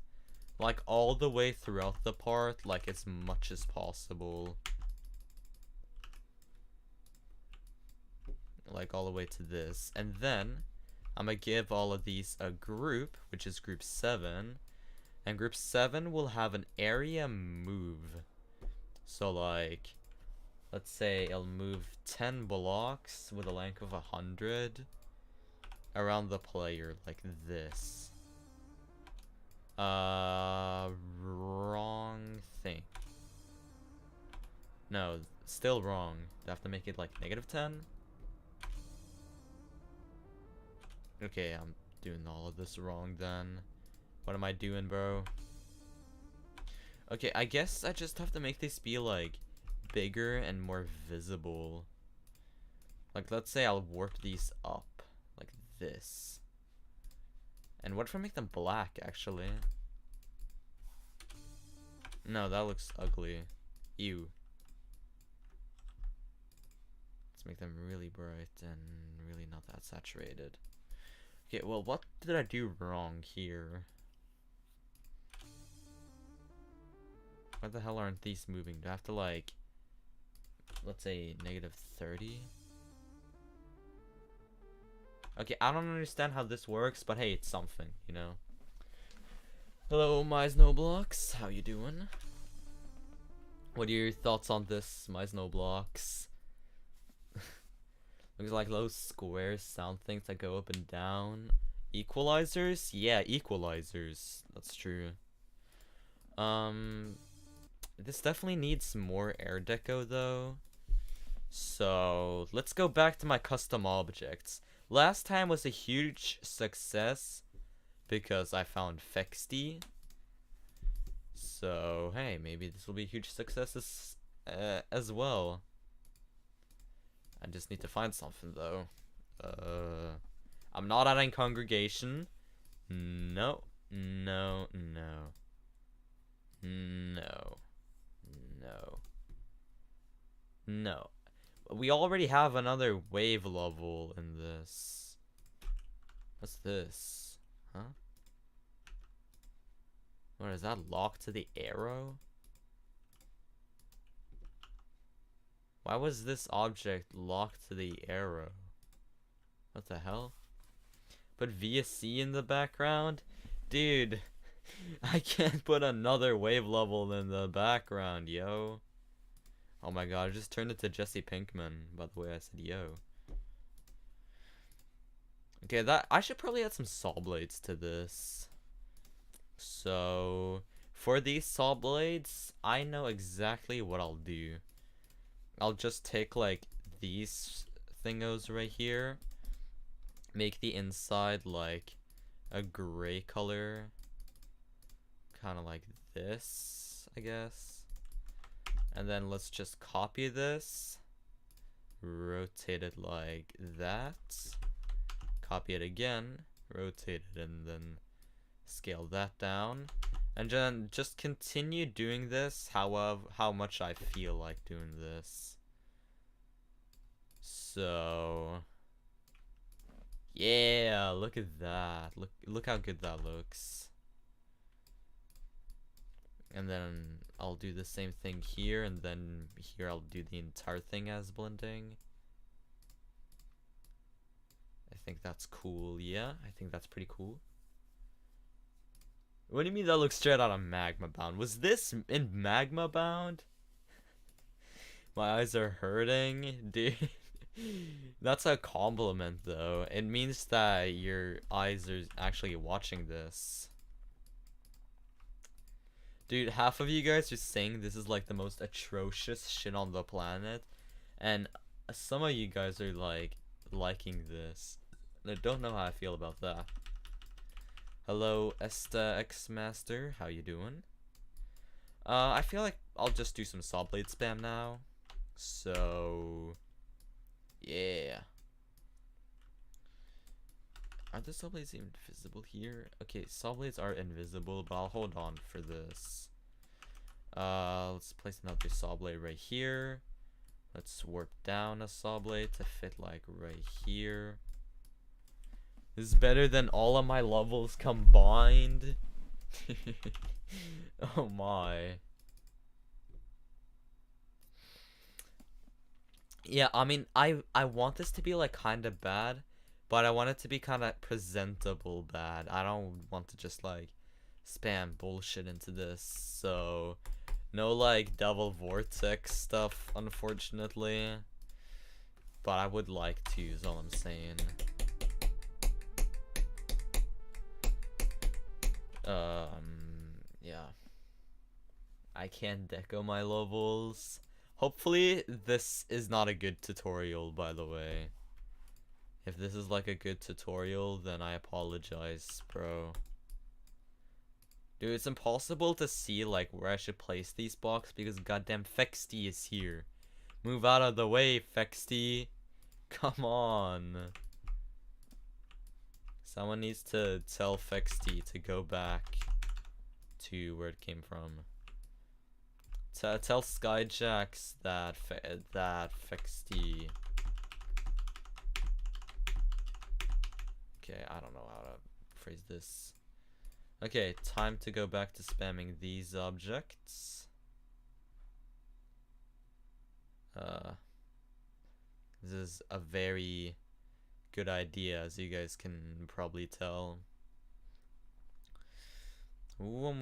Speaker 1: like all the way throughout the part, like as much as possible, like all the way to this. And then I'm gonna give all of these a group, which is group 7. And group 7 will have an area move. So like, let's say it'll move 10 blocks with a length of 100 around the player, like this. Wrong thing. No, still wrong. I have to make it like -10. Okay, I'm doing all of this wrong then. What am I doing, bro? Okay, I guess I just have to make this be like bigger and more visible. Like, let's say I'll warp these up like this. And what if I make them black, actually? No, that looks ugly. Ew. Let's make them really bright and really not that saturated. Okay, well, what did I do wrong here? Why the hell aren't these moving? Do I have to like, let's say -30? Okay, I don't understand how this works, but hey, it's something, you know. Hello, my Snowblocks. How you doing? What are your thoughts on this, my Snowblocks? Looks like those square sound things that go up and down. Equalizers? Yeah, equalizers. That's true. This definitely needs more air deco though. So let's go back to my custom objects. Last time was a huge success because I found Fexty. So hey, maybe this will be a huge success as well. I just need to find something though. I'm not adding congregation. No, no, no. No. No. No. We already have another wave level in this. What's this? Huh? What is that, locked to the arrow? Why was this object locked to the arrow? What the hell? Put VSC in the background? Dude, I can't put another wave level in the background, yo. Oh my god, I just turned it to Jesse Pinkman, by the way I said yo. Okay, that I should probably add some saw blades to this. So, for these saw blades, I know exactly what I'll do. I'll just take like these thingos right here, make the inside like a gray color, kind of like this, I guess. And then let's just copy this, rotate it like that, copy it again, rotate it, and then scale that down. And then just continue doing this how much I feel like doing this. So yeah, look at that. Look how good that looks. And then I'll do the same thing here, and then here I'll do the entire thing as blending. I think that's cool. Yeah, I think that's pretty cool. What do you mean that looks straight out of Magma Bound? Was this in Magma Bound? My eyes are hurting, dude. That's a compliment, though. It means that your eyes are actually watching this. Dude, half of you guys are saying this is like the most atrocious shit on the planet, and some of you guys are like liking this. I don't know how I feel about that. Hello, Esta X Master, how you doing? I feel like I'll just do some saw blade spam now. So yeah. Are the saw blades even visible here? Okay, saw blades are invisible, but I'll hold on for this. Let's place another saw blade right here. Let's warp down a saw blade to fit like right here. This is better than all of my levels combined. Oh my. Yeah, I mean, I want this to be like kind of bad, but I want it to be kind of presentable bad. I don't want to just like spam bullshit into this. So no like double vortex stuff, unfortunately. But I would like to, is all I'm saying. Yeah. I can't deco my levels. Hopefully this is not a good tutorial, by the way. If this is like a good tutorial, then I apologize, bro. Dude, it's impossible to see like where I should place these blocks because goddamn Fexty is here. Move out of the way, Fexty. Come on. Someone needs to tell Fexty to go back to where it came from. Tell Skyjax that Fexty. Okay, I don't know how to phrase this. Okay, time to go back to spamming these objects. This is a very good idea, as you guys can probably tell. All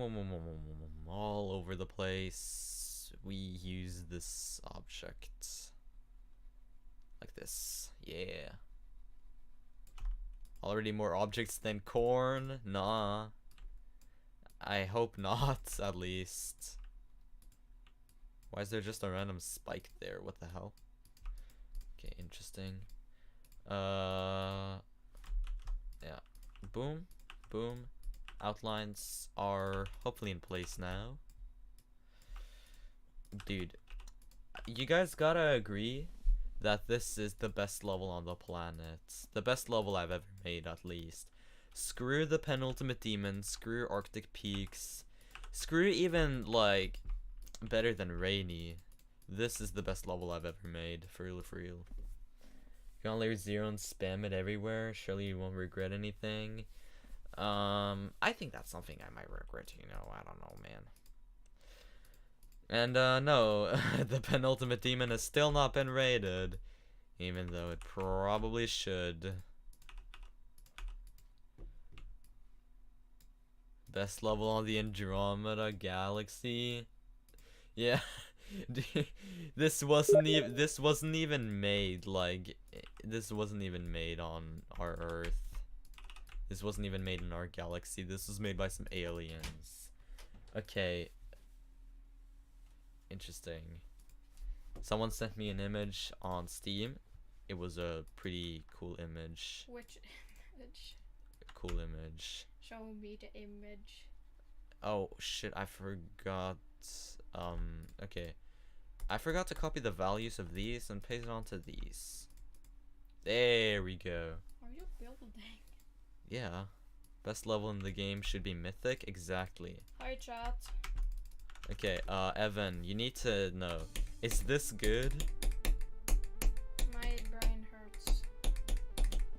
Speaker 1: over the place. We use this object like this. Yeah. Already more objects than corn? Nah. I hope not, at least. Why is there just a random spike there? What the hell? Okay, interesting. Yeah. Boom. Boom. Outlines are hopefully in place now. Dude, you guys gotta agree that this is the best level on the planet. The best level I've ever made, at least. Screw the penultimate demon, screw Arctic Peaks, screw even, like, better than Rainy. This is the best level I've ever made, for real, for real. If you want layer 0 and spam it everywhere, surely you won't regret anything. I think that's something I might regret, you know, I don't know, man. And, no, the penultimate demon has still not been raided, even though it probably should. Best level on the Andromeda Galaxy. Yeah, this wasn't even made, like, this wasn't even made on our Earth. This wasn't even made in our galaxy. This was made by some aliens. Okay. Interesting. Someone sent me an image on Steam. It was a pretty cool image.
Speaker 2: Which image?
Speaker 1: Cool image.
Speaker 2: Show me the image.
Speaker 1: Oh shit, I forgot. Okay. I forgot to copy the values of these and paste it onto these. There we go.
Speaker 2: Are you building?
Speaker 1: Yeah. Best level in the game should be mythic. Exactly.
Speaker 2: Hi chat.
Speaker 1: Okay, Evan, you need to know. Is this good?
Speaker 2: My brain hurts.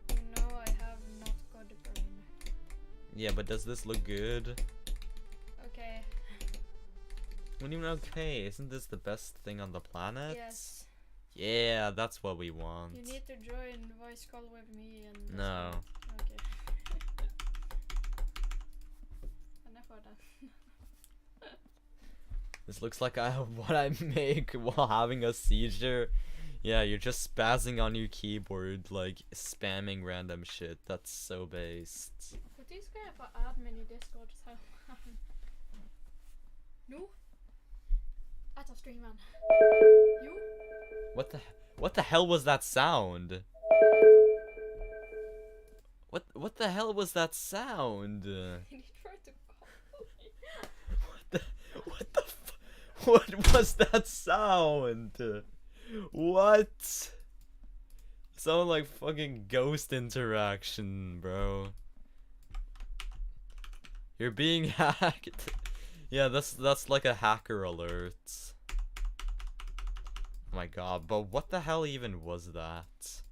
Speaker 2: You know I have not good brain.
Speaker 1: Yeah, but does this look good?
Speaker 2: Okay.
Speaker 1: What do you mean okay? Isn't this the best thing on the planet?
Speaker 2: Yes.
Speaker 1: Yeah, that's what we want.
Speaker 2: You need to join voice call with me and
Speaker 1: No.
Speaker 2: Okay. Enough of that.
Speaker 1: This looks like what I make while having a seizure. Yeah, you're just spazzing on your keyboard, like spamming random shit. That's so based.
Speaker 2: But these guys are admin i Discord, så Nu etter streamen. Jo.
Speaker 1: What the hell was that sound? What the hell was that sound?
Speaker 2: He tried to call me.
Speaker 1: What was that sound? What? Sound like fucking ghost interaction, bro. You're being hacked. Yeah, that's like a hacker alert. Oh my god, but what the hell even was that?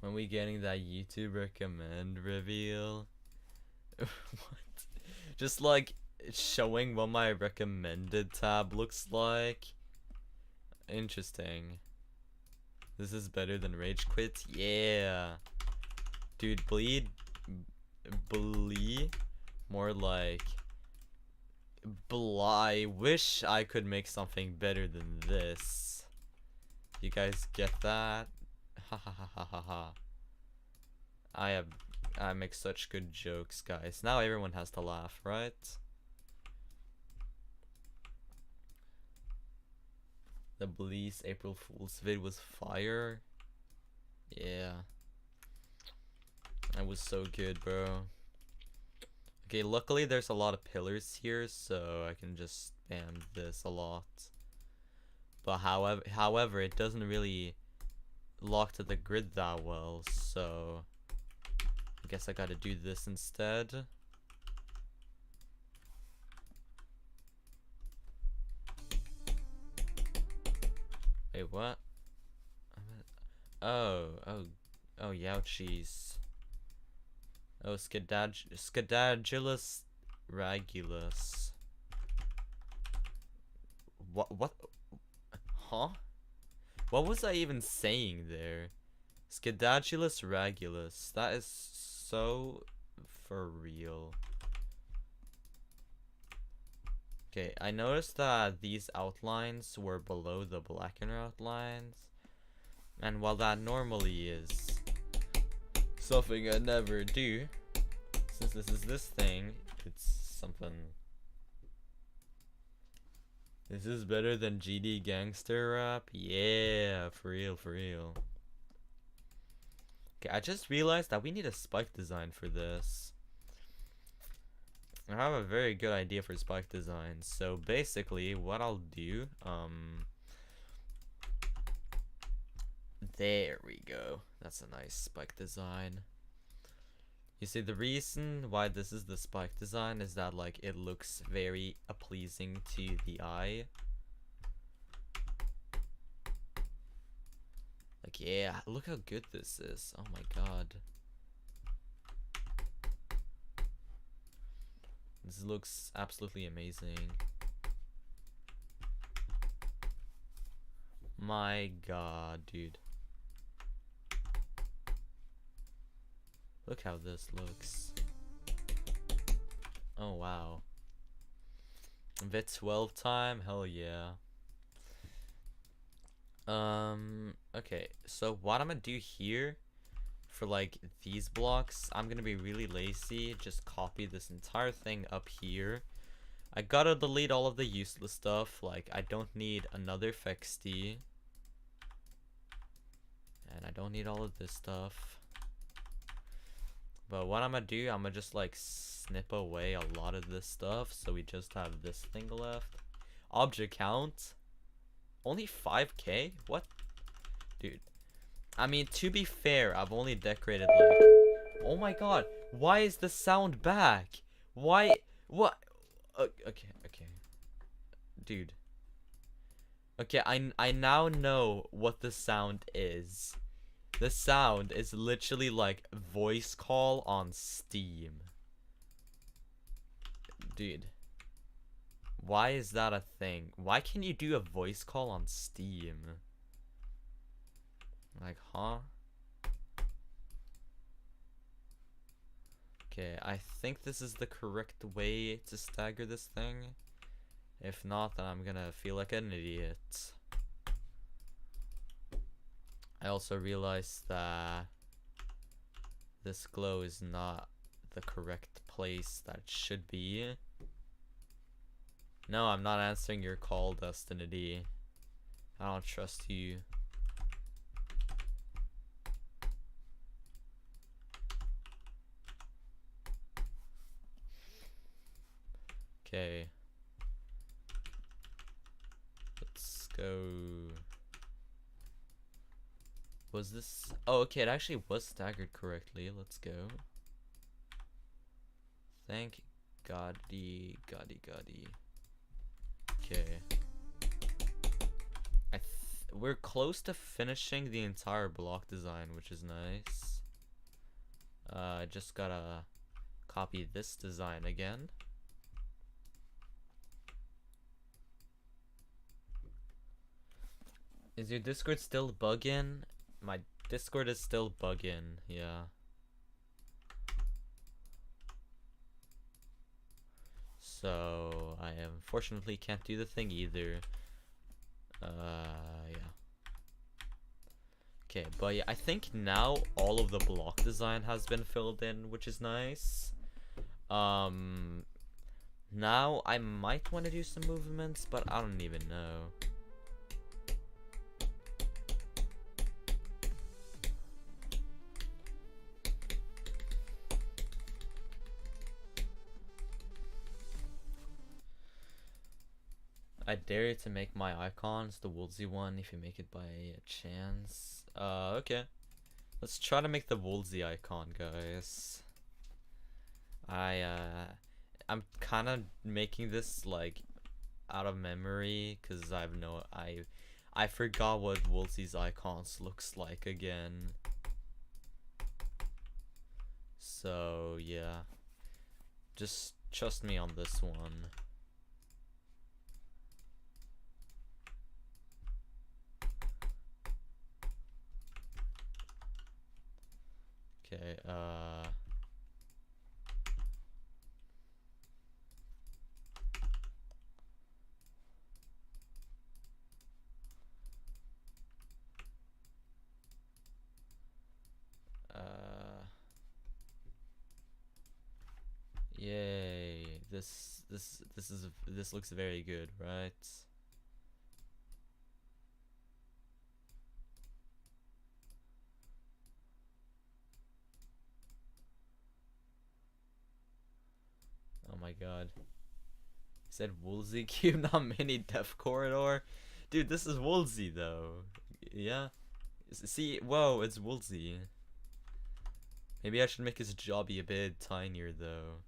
Speaker 1: When we getting that YouTube recommend reveal? What? Just like showing what my recommended tab looks like. Interesting. This is better than Rage Quit? Yeah. Dude, bleed. More like. I wish I could make something better than this. You guys get that? Ha ha ha ha ha ha. I make such good jokes, guys. Now everyone has to laugh, right? The Blease April Fool's vid was fire. Yeah. That was so good, bro. Okay, luckily there's a lot of pillars here, so I can just spam this a lot. But however, it doesn't really lock to the grid that well, so I guess I gotta do this instead. Wait, what? Oh, Youchies. Oh, Skedagulus Regulus. What? Huh? What was I even saying there? Skedagulus Regulus. That is so for real. Okay, I noticed that these outlines were below the blacker outlines. And while that normally is something I never do, since this is this thing, it's something. This is better than GD Gangster Rap? Yeah, for real, for real. Okay, I just realized that we need a spike design for this. I have a very good idea for spike design. So basically, what I'll do, there we go. That's a nice spike design. You see, the reason why this is the spike design is that, like, it looks very pleasing to the eye. Like, yeah, look how good this is. Oh my god. This looks absolutely amazing. My god, dude. Look how this looks. Oh wow. Vit 12 time? Hell yeah. Okay, so what I'm gonna do here for like these blocks, I'm gonna be really lazy. Just copy this entire thing up here. I gotta delete all of the useless stuff. Like, I don't need another fexty. And I don't need all of this stuff. But what I'm gonna do, I'm gonna just like snip away a lot of this stuff. So we just have this thing left. Object count. Only 5k? What? Dude. I mean, to be fair, I've only decorated like... Oh my god. Why is the sound back? Why? What? Okay. Dude. Okay, I now know what the sound is. The sound is literally like voice call on Steam. Dude. Why is that a thing? Why can you do a voice call on Steam? Like, huh? Okay, I think this is the correct way to stagger this thing. If not, then I'm gonna feel like an idiot. I also realized that this glow is not the correct place that it should be. No, I'm not answering your call, Destiny. I don't trust you. Okay. Let's go. Was this... Oh, okay, it actually was staggered correctly. Let's go. Thank Goddy. Okay. We're close to finishing the entire block design, which is nice. Just gotta copy this design again. Is your Discord still bugging? My Discord is still bugging, yeah. So, I unfortunately can't do the thing either. Yeah. Okay, but yeah, I think now all of the block design has been filled in, which is nice. Now I might want to do some movements, but I don't even know. I dare you to make my icons the Woolsey one if you make it by a chance. Okay. Let's try to make the Woolsey icon, guys. I'm kind of making this like out of memory because I forgot what Woolsey's icons looks like again. So yeah, just trust me on this one. Okay, yay. This looks very good, right? Oh my god. He said Woolsey cube, not mini def corridor. Dude, this is Woolsey though. Yeah. See, whoa, it's Woolsey. Maybe I should make his jobby a bit tinier though.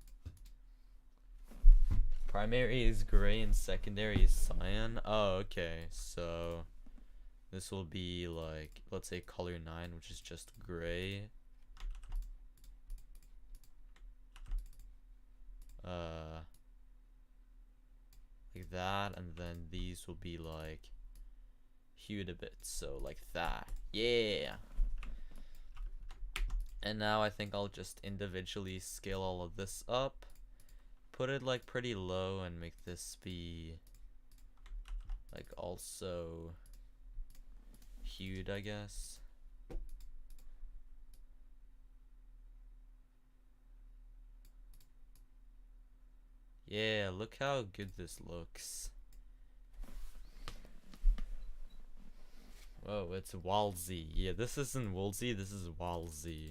Speaker 1: Primary is gray and secondary is cyan. Oh, okay. So this will be like, let's say color 9, which is just gray. Like that, and then these will be like hued a bit, so like that. Yeah. And now I think I'll just individually scale all of this up, put it like pretty low, and make this be like also hued, I guess. Yeah, look how good this looks. Oh, it's Walsey. Yeah, this isn't Woolsey, this is Walsey.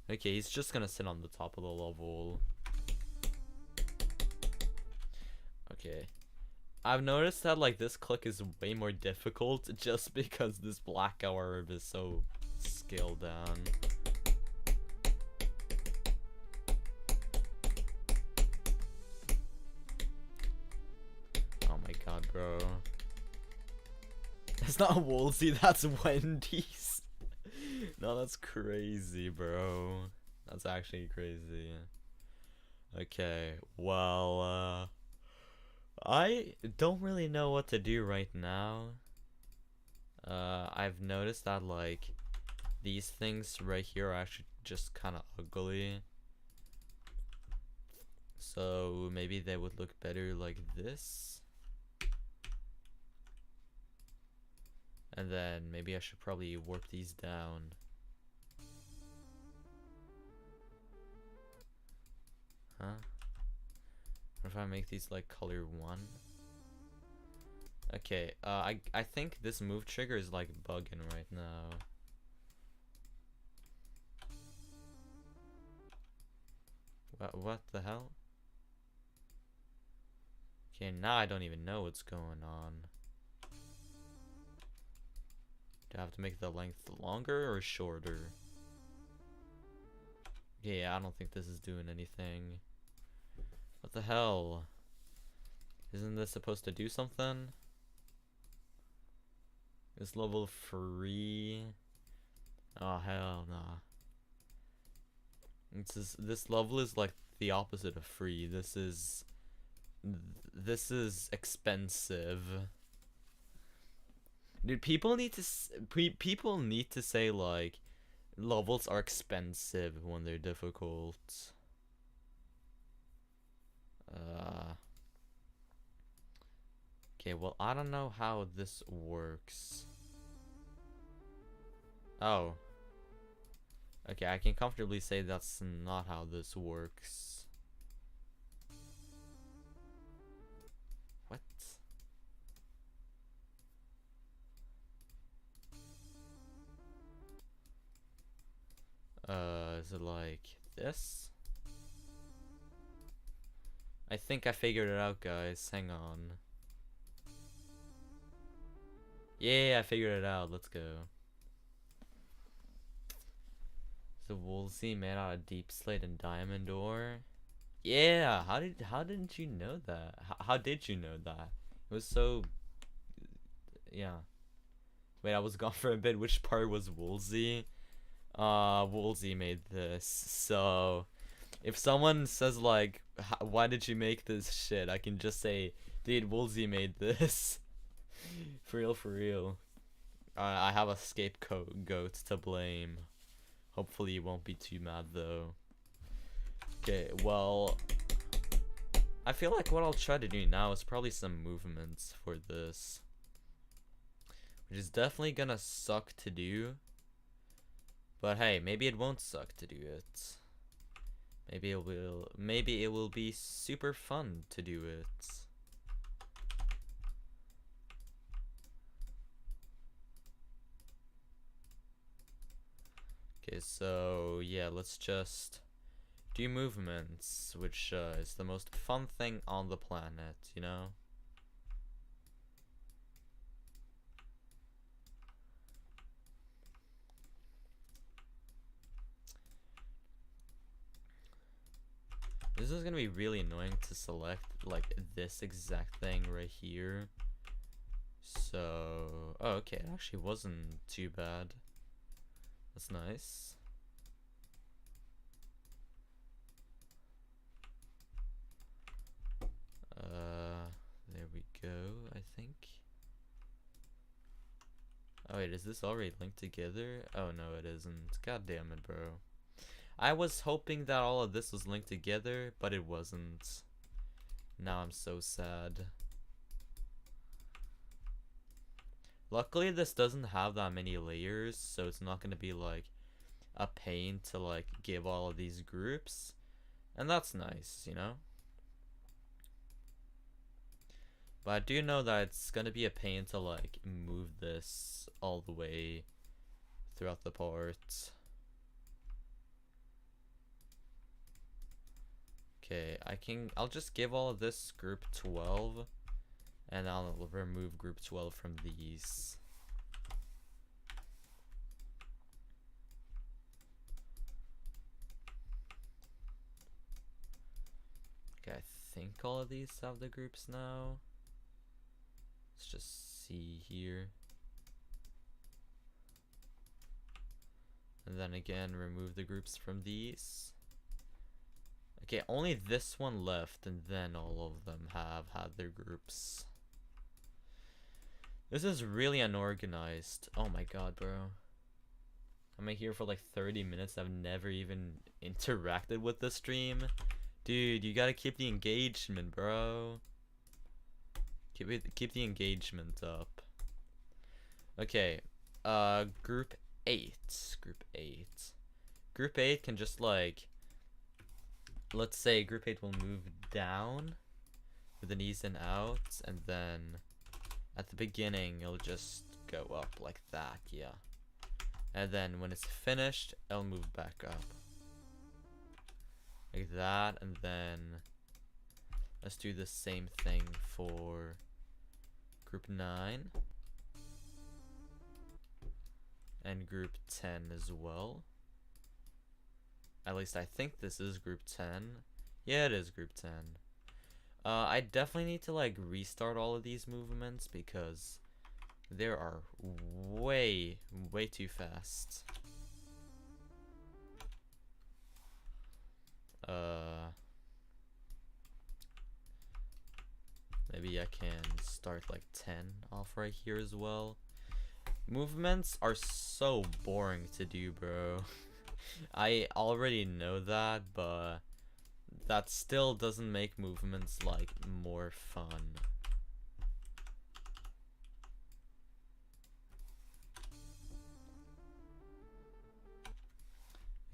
Speaker 1: Okay, he's just gonna sit on the top of the level. Okay. I've noticed that like this click is way more difficult just because this black orb is so scaled down. Oh my god, bro. That's not Woolsey, that's Wendy's. No, that's crazy, bro. That's actually crazy. Okay, well, I don't really know what to do right now. I've noticed that, like, these things right here are actually just kind of ugly. So maybe they would look better like this. And then maybe I should probably warp these down. Huh? What if I make these like color 1? Okay, I think this move trigger is like bugging right now. What the hell? Okay, now I don't even know what's going on. Do I have to make the length longer or shorter? Yeah, I don't think this is doing anything. What the hell? Isn't this supposed to do something? This level free? Oh hell nah. This level is like the opposite of free. This is expensive. Dude, people need to say like levels are expensive when they're difficult. Okay, well, I don't know how this works. Oh. Okay, I can comfortably say that's not how this works. What? Is it like this? I think I figured it out, guys. Hang on. Yeah, I figured it out. Let's go. So Woolsey made out of deep slate and diamond ore. Yeah, how didn't you know that? How did you know that? It was so, yeah. Wait, I was gone for a bit. Which part was Woolsey? Woolsey made this. So if someone says like, why did you make this shit? I can just say, dude, Woolsey made this. For real, for real. I have a scapegoat to blame. Hopefully you won't be too mad though. Okay, well, I feel like what I'll try to do now is probably some movements for this, which is definitely gonna suck to do. But hey, maybe it won't suck to do it. Maybe it will. Maybe it will be super fun to do it. Okay, so yeah, let's just do movements, which is the most fun thing on the planet, you know? This is gonna be really annoying to select like this exact thing right here. So, oh, okay, it actually wasn't too bad. That's nice. There we go, I think. Oh wait, is this already linked together? Oh no, it isn't. God damn it, bro. I was hoping that all of this was linked together, but it wasn't. Now I'm so sad. Luckily, this doesn't have that many layers, so it's not gonna be like a pain to like give all of these groups. And that's nice, you know? But I do know that it's gonna be a pain to like move this all the way throughout the part. Okay, I'll just give all of this group 12, and I'll remove group 12 from these. Okay, I think all of these have the groups now. Let's just see here. And then again, remove the groups from these. Okay, only this one left, and then all of them have had their groups. This is really unorganized. Oh my god, bro. I'm here for like 30 minutes. I've never even interacted with the stream. Dude, you gotta keep the engagement, bro. Keep the engagement up. Okay, group 8. Group 8. Group 8 can just like, let's say group 8 will move down with an ease and out, and then at the beginning it'll just go up like that, yeah. And then when it's finished, it'll move back up. Like that, and then let's do the same thing for group 9. And group 10 as well. At least I think this is group 10. Yeah, it is group 10. I definitely need to like restart all of these movements because they are way too fast. Maybe I can start like 10 off right here as well. Movements are so boring to do, bro. I already know that, but that still doesn't make movements like more fun.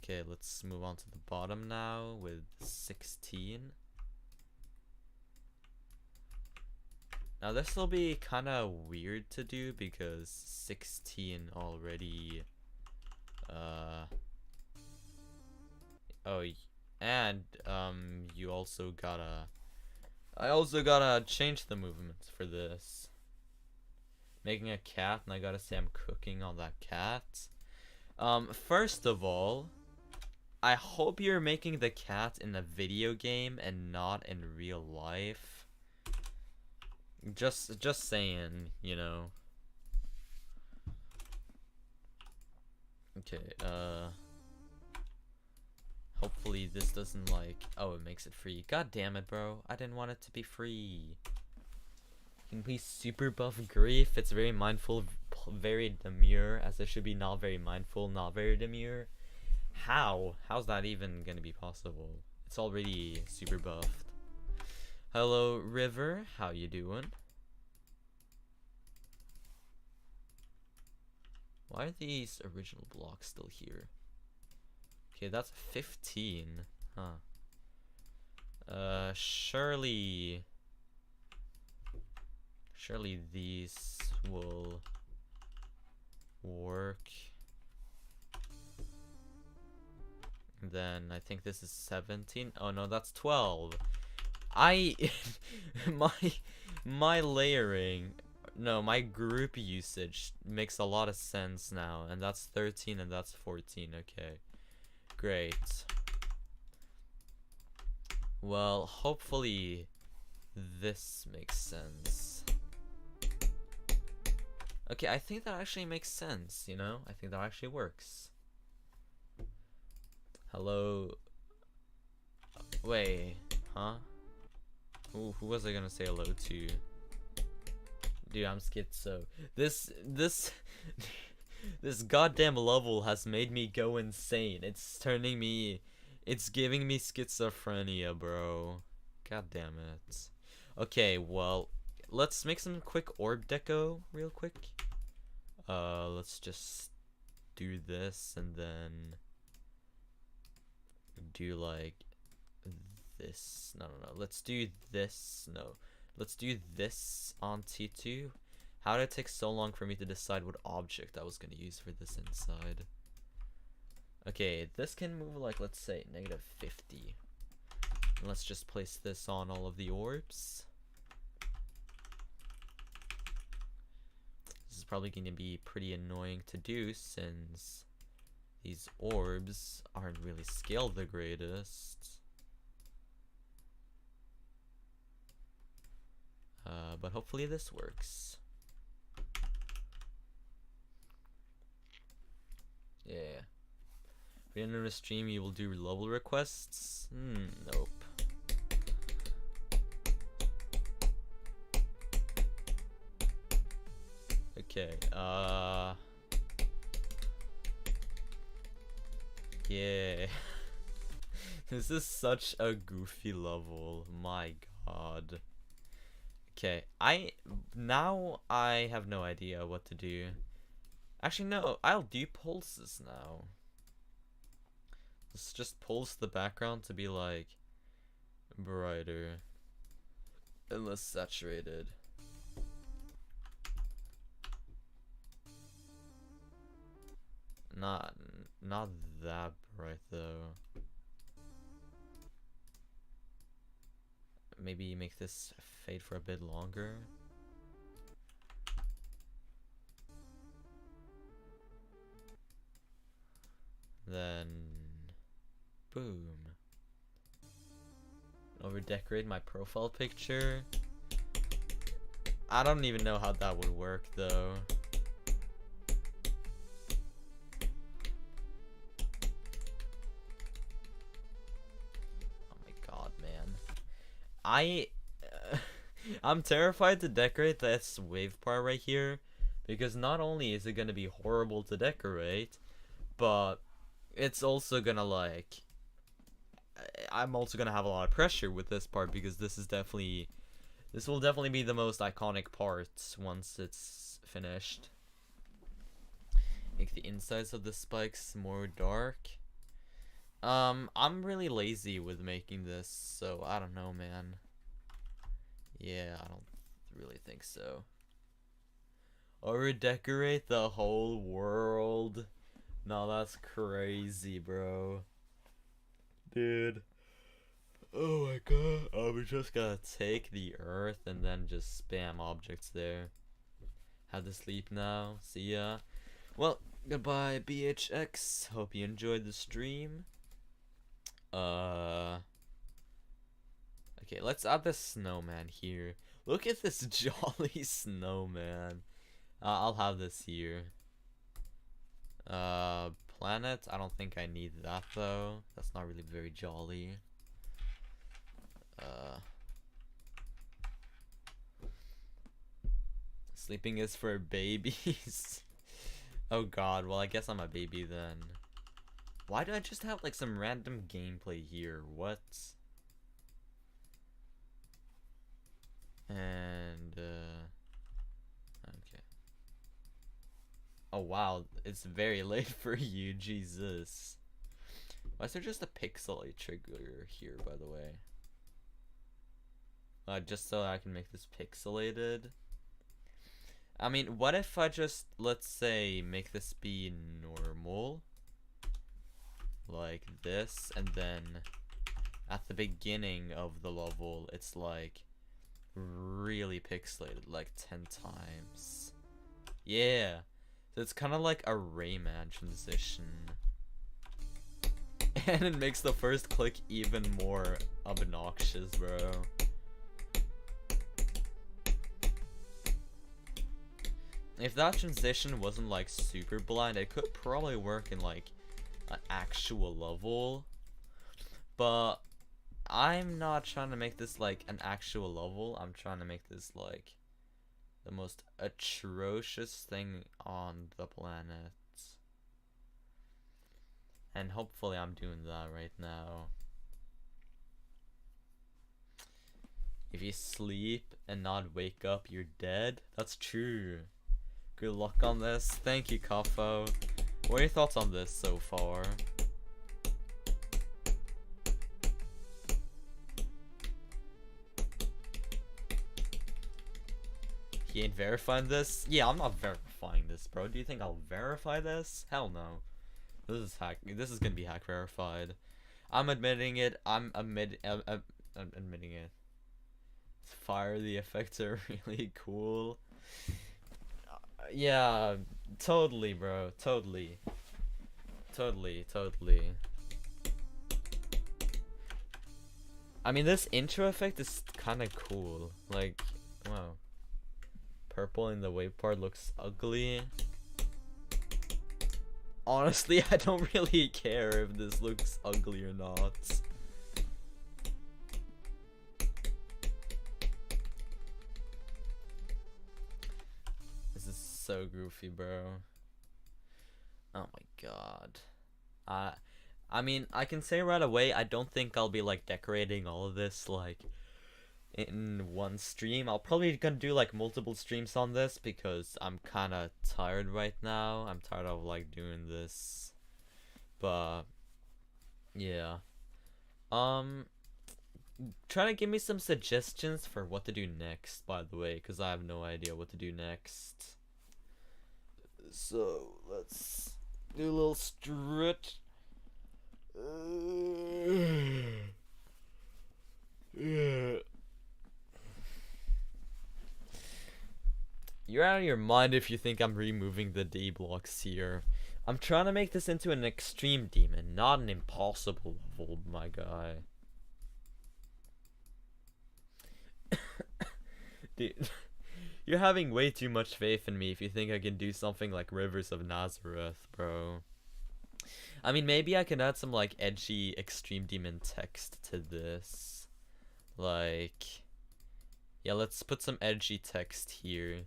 Speaker 1: Okay, let's move on to the bottom now with 16. Now this will be kind of weird to do because 16 already, oh, and you also gotta, I also gotta change the movements for this. Making a cat, and I gotta say I'm cooking on that cat. First of all, I hope you're making the cat in a video game and not in real life. Just saying, you know. Okay, hopefully this doesn't like, oh, it makes it free. God damn it, bro. I didn't want it to be free. Can we super buff grief? It's very mindful, very demure, as it should be not very mindful, not very demure. How's that even gonna be possible? It's already super buffed. Hello, River. How you doing? Why are these original blocks still here? Okay, that's 15. Huh. Surely these will work. Then I think this is 17. Oh no, that's 12. my layering, no, my group usage makes a lot of sense now, and that's 13 and that's 14. Okay, great. Well, hopefully this makes sense. Okay, I think that actually makes sense, you know? I think that actually works. Hello. Wait, huh? Ooh, who was I gonna say hello to? Dude, I'm schizo. This this goddamn level has made me go insane. It's giving me schizophrenia, bro. God damn it. Okay, well, let's make some quick orb deco real quick. Let's just do this and then do like this. No, let's do this. No, let's do this on T2. How did it take so long for me to decide what object I was going to use for this inside? Okay, this can move like, let's say, -50. And let's just place this on all of the orbs. This is probably going to be pretty annoying to do since these orbs aren't really scaled the greatest. But hopefully this works. Yeah. At the end of the stream, you will do level requests? Nope. Okay, yeah. This is such a goofy level, my god. Okay, now I have no idea what to do. Actually, no, I'll do pulses now. Let's just pulse the background to be like brighter and less saturated. Not that bright though. Maybe make this fade for a bit longer. Then boom. Overdecorate my profile picture. I don't even know how that would work though. Oh my god, man. I'm terrified to decorate this wave part right here, because not only is it gonna be horrible to decorate, but it's also gonna like, I'm also gonna have a lot of pressure with this part, because this will definitely be the most iconic part once it's finished. Make the insides of the spikes more dark. I'm really lazy with making this, so I don't know, man. Yeah, I don't really think so. Or redecorate the whole world. No, that's crazy, bro. Dude. Oh my god. Oh, we just gotta take the earth and then just spam objects there. Have to sleep now. See ya. Well, goodbye, BHX. Hope you enjoyed the stream. Okay, let's add the snowman here. Look at this jolly snowman. I'll have this here. Planet, I don't think I need that though. That's not really very jolly. Sleeping is for babies. Oh god, well I guess I'm a baby then. Why do I just have like some random gameplay here? What? And okay. Oh wow, it's very late for you, Jesus. Why is there just a pixelate trigger here, by the way? Just so I can make this pixelated. I mean, what if I just, let's say, make this be normal? Like this, and then at the beginning of the level, it's like really pixelated, like 10 times. Yeah. So it's kind of like a Rayman transition. And it makes the first click even more obnoxious, bro. If that transition wasn't like super blind, it could probably work in like an actual level. But I'm not trying to make this like an actual level. I'm trying to make this like the most atrocious thing on the planet. And hopefully I'm doing that right now. If you sleep and not wake up, you're dead. That's true. Good luck on this. Thank you, Kafo. What are your thoughts on this so far? he ain't verifying this. Yeah, I'm not verifying this, bro. Do you think I'll verify this? Hell no. This is hack. This is gonna be hack verified. I'm admitting it. I'm admitting it. Fire, the effects are really cool. Yeah, totally, bro. Totally. I mean, this intro effect is kind of cool. Like, wow. Purple in the wave part looks ugly. Honestly, I don't really care if this looks ugly or not. This is so goofy, bro. Oh my god. I mean, I can say right away, I don't think I'll be like decorating all of this like in one stream. I'll probably gonna do like multiple streams on this because I'm kind of tired right now. I'm tired of like doing this. But yeah. Try to give me some suggestions for what to do next, by the way, because I have no idea what to do next. So let's do a little stretch. You're out of your mind if you think I'm removing the D blocks here. I'm trying to make this into an extreme demon, not an impossible level, my guy. Dude, you're having way too much faith in me if you think I can do something like Rivers of Nazareth, bro. I mean, maybe I can add some like edgy extreme demon text to this. Like, yeah, let's put some edgy text here.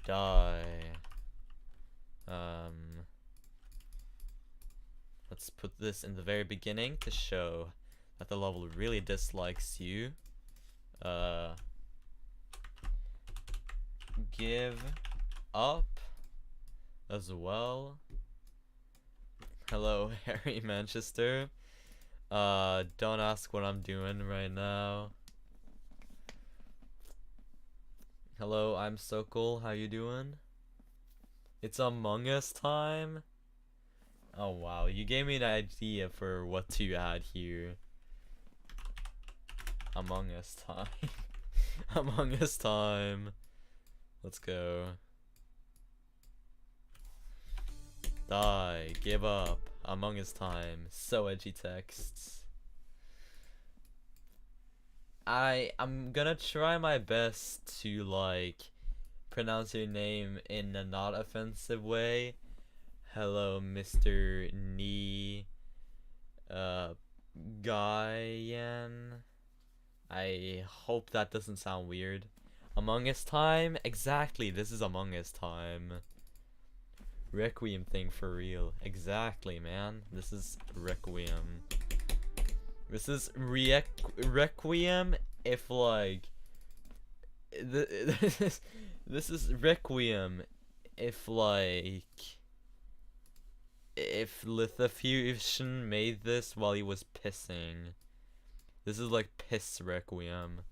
Speaker 1: Die. Let's put this in the very beginning to show that the level really dislikes you. Give up as well. Hello, Harry Manchester. Don't ask what I'm doing right now. Hello, I'm Sokol. How you doing? It's Among Us time. Oh wow, you gave me an idea for what to add here. Among Us time. Among Us time. Let's go. Die. Give up. Among Us time. So edgy texts. I'm gonna try my best to like pronounce your name in a not offensive way. Hello, Mr. Ni Guyan. I hope that doesn't sound weird. Among Us time? Exactly, this is Among Us time. Requiem thing for real. Exactly, man. This is Requiem. This is Requiem if like this is Requiem if like if Lithofusion made this while he was pissing. This is like Piss Requiem.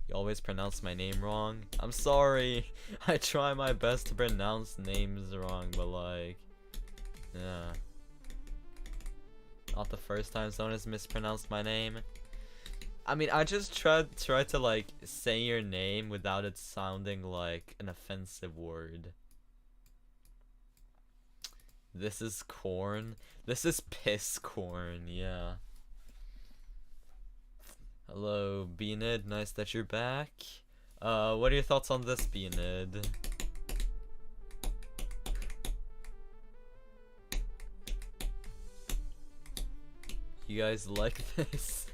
Speaker 1: You always pronounce my name wrong. I'm sorry. I try my best to pronounce names wrong, but like, yeah. Not the first time someone has mispronounced my name. I mean, I just try to like say your name without it sounding like an offensive word. This is corn. This is piss corn, yeah. Hello, Beanid. Nice that you're back. What are your thoughts on this, Beanid? You guys like this?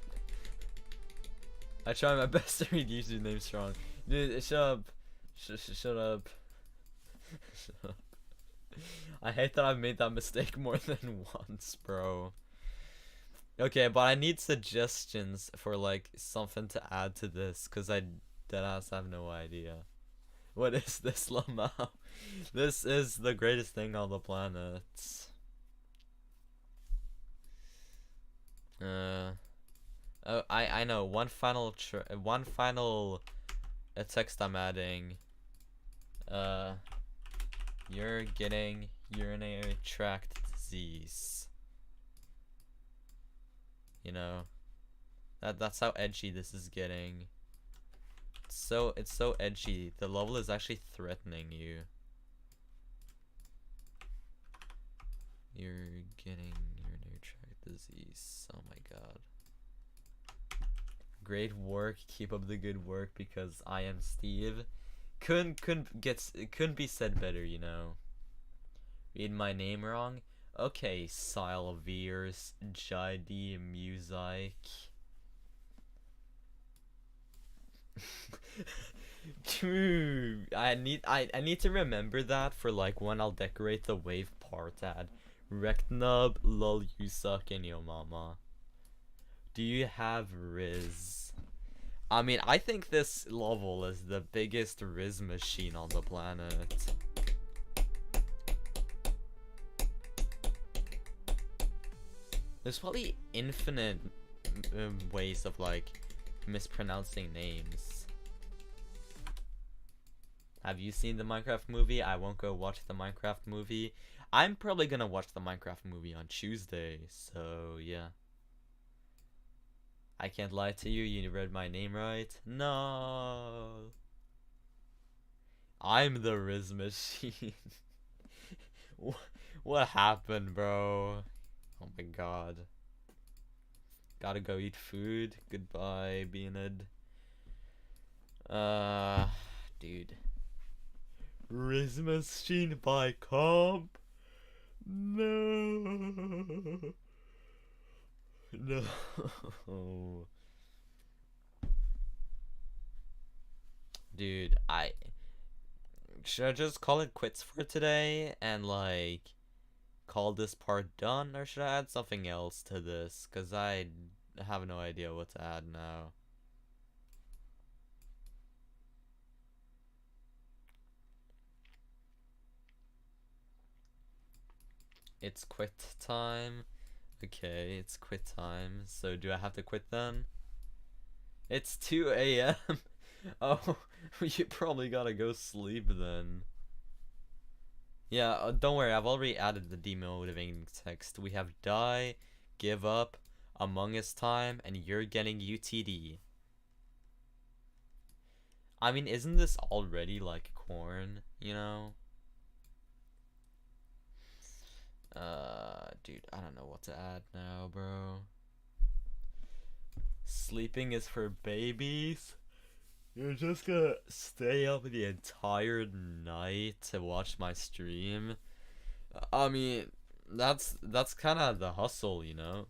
Speaker 1: I try my best to read usernames strong. Dude, shut up. Shut up. Shut up. I hate that I've made that mistake more than once, bro. Okay, but I need suggestions for like something to add to this, cause I deadass have no idea. What is this, Lamau? This is the greatest thing on the planet. Oh, I know. One final a text I'm adding. You're getting urinary tract disease. You know, that's how edgy this is getting. It's so edgy. The level is actually threatening you. You're getting urinary tract disease. Oh my god. Great work. Keep up the good work, because I am Steve. Couldn't be said better, you know. Read my name wrong? Okay, Sylviers JD Music. I need to remember that for like when I'll decorate the wave part ad. Rectnub, lol, you suck in your mama. Do you have Riz? I mean, I think this level is the biggest Riz machine on the planet. There's probably infinite ways of like mispronouncing names. Have you seen the Minecraft movie? I won't go watch the Minecraft movie. I'm probably gonna watch the Minecraft movie on Tuesday, so yeah. I can't lie to you, you read my name right. No. I'm the Riz machine. What happened, bro? Oh my god. Gotta go eat food. Goodbye, Beaned. Dude. Riz machine by comp? No. No. Dude, should I just call it quits for today and like call this part done, or should I add something else to this? Cause I have no idea what to add now. It's quit time. Okay, it's quit time. So do I have to quit then? It's 2 a.m. Oh, you probably gotta go sleep then. Yeah, don't worry, I've already added the demotivating text. We have die, give up, Among Us time, and you're getting UTD. I mean, isn't this already like corn, you know? Dude, I don't know what to add now, bro. Sleeping is for babies? You're just gonna stay up the entire night to watch my stream? I mean, that's kind of the hustle, you know?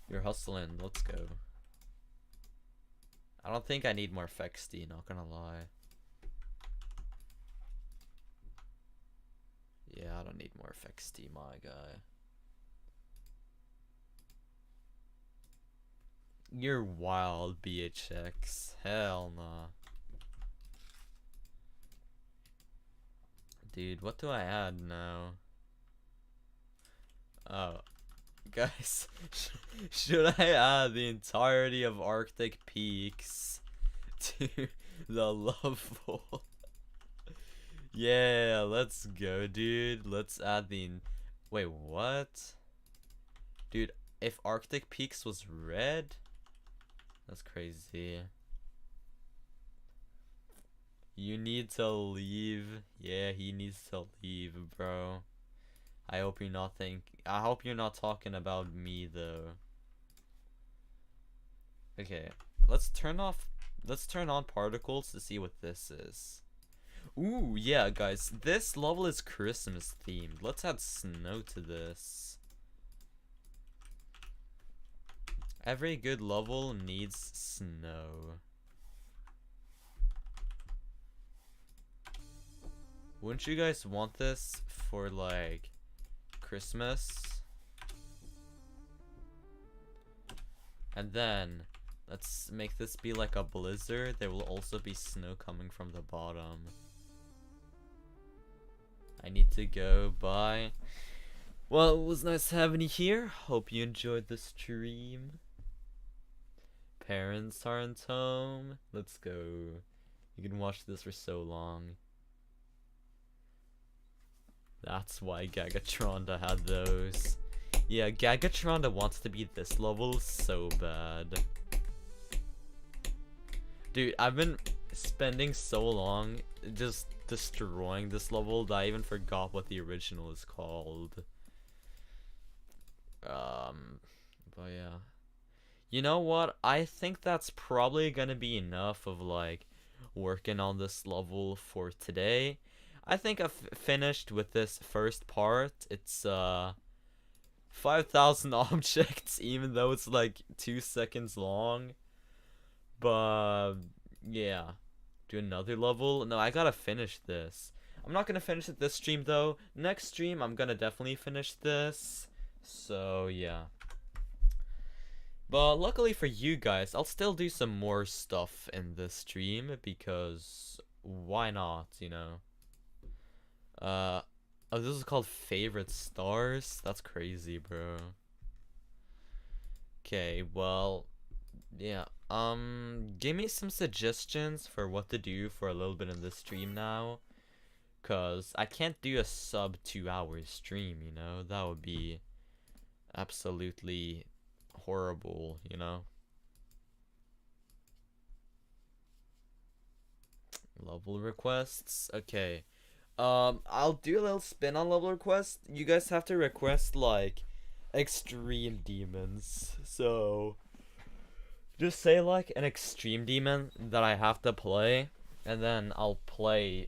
Speaker 1: You're hustling, let's go. I don't think I need more Fexty, not gonna lie. Yeah, I don't need more Fexty, my guy. You're wild, BHX. Hell nah. Dude, what do I add now? Oh. Guys, should I add the entirety of Arctic Peaks to the level? Yeah, let's go, dude. Let's add the... Wait, what? Dude, if Arctic Peaks was red? That's crazy. You need to leave. Yeah, he needs to leave, bro. I hope you're not talking about me though. Okay, let's turn on particles to see what this is. Ooh, yeah, guys, this level is Christmas themed. Let's add snow to this. Every good level needs snow. Wouldn't you guys want this for like Christmas? And then let's make this be like a blizzard. There will also be snow coming from the bottom. I need to go. Bye. Well, it was nice having you here. Hope you enjoyed the stream. Parents aren't home. Let's go. You can watch this for so long. That's why Gagatronda had those. Yeah, Gagatronda wants to be this level so bad. Dude, I've been spending so long just destroying this level that I even forgot what the original is called. But yeah. You know what? I think that's probably gonna be enough of like working on this level for today. I think I've finished with this first part. It's 5,000 objects, even though it's like 2 seconds long. But yeah, do another level. No, I gotta finish this. I'm not gonna finish it this stream though. Next stream, I'm gonna definitely finish this. So yeah. But luckily for you guys, I'll still do some more stuff in this stream because why not, you know? Oh, this is called favorite stars? That's crazy, bro. Okay, well, yeah. Give me some suggestions for what to do for a little bit in this stream now. Cause I can't do a sub 2-hour stream, you know? That would be absolutely horrible, you know? Level requests? Okay. I'll do a little spin on level requests. You guys have to request, like, extreme demons. So, just say, like, an extreme demon that I have to play, and then I'll play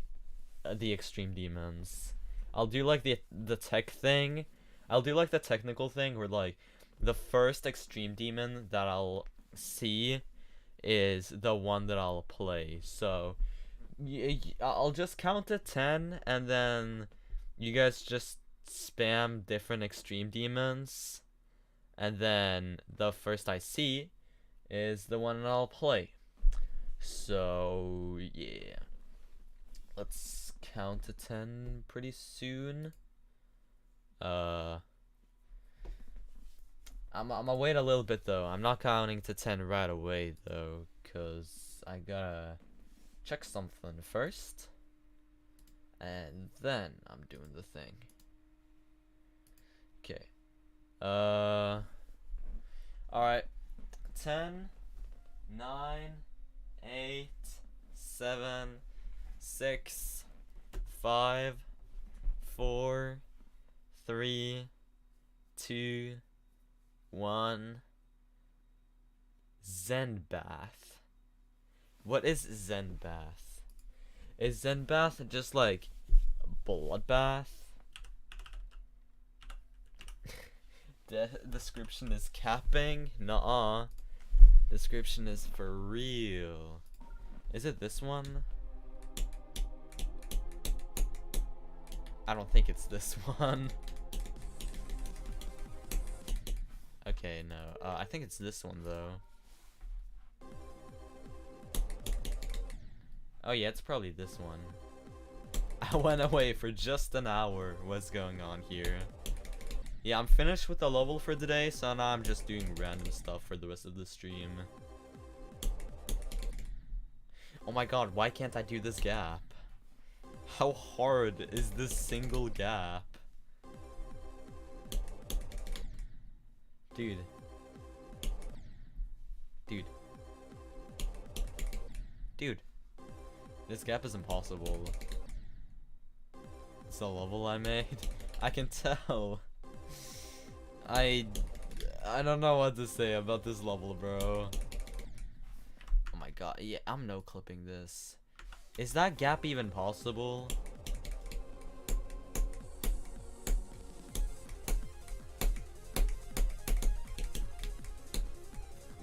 Speaker 1: the extreme demons. I'll do, like, the tech thing. I'll do, like, the technical thing where, like, the first extreme demon that I'll see is the one that I'll play. So, I'll just count to 10, and then you guys just spam different extreme demons, and then the first I see is the one I'll play. So yeah, let's count to 10 pretty soon. I'm gonna wait a little bit though. I'm not counting to 10 right away though, cause I gotta check something first, and then I'm doing the thing. Okay. Alright. 10, 9, 8, 7, 6, 5, 4, 3, 2, 1. Zen bath. What is Zen bath? Is Zen bath just like bloodbath? The description is capping? Nuh-uh. Description is for real. Is it this one? I don't think it's this one. Okay, no. I think it's this one though. Oh yeah, it's probably this one. I went away for just an hour. What's going on here? Yeah, I'm finished with the level for today, so now I'm just doing random stuff for the rest of the stream. Oh my god, why can't I do this gap? How hard is this single gap? Dude. Dude. Dude. This gap is impossible. It's the level I made. I can tell. I don't know what to say about this level, bro. Oh my god, yeah, I'm no clipping this. Is that gap even possible?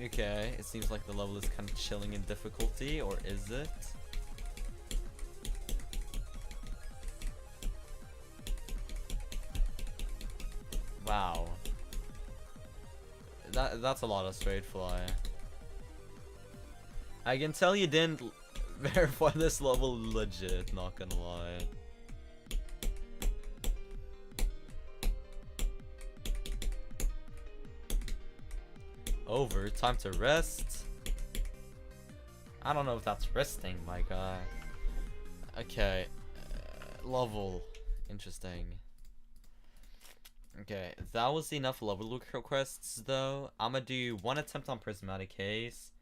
Speaker 1: Okay, it seems like the level is kind of chilling in difficulty, or is it? Wow. That's a lot of straight fly. I can tell you didn't verify this level legit, not gonna lie. Over, time to rest. I don't know if that's resting, my guy. Okay. Level. Interesting. Okay, that was enough level requests though. I'ma do one attempt on Prismatic Haze,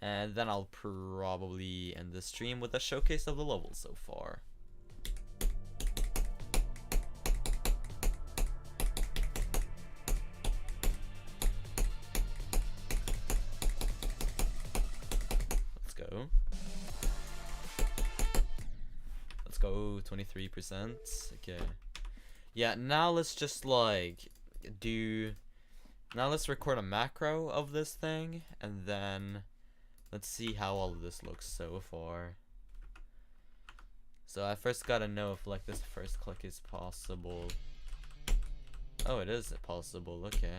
Speaker 1: and then I'll probably end the stream with a showcase of the levels so far. Let's go. Let's go, 23%. Okay. Yeah, now let's just like now let's record a macro of this thing, and then let's see how all of this looks so far. So I first gotta know if like this first click is possible. Oh, it is possible, okay.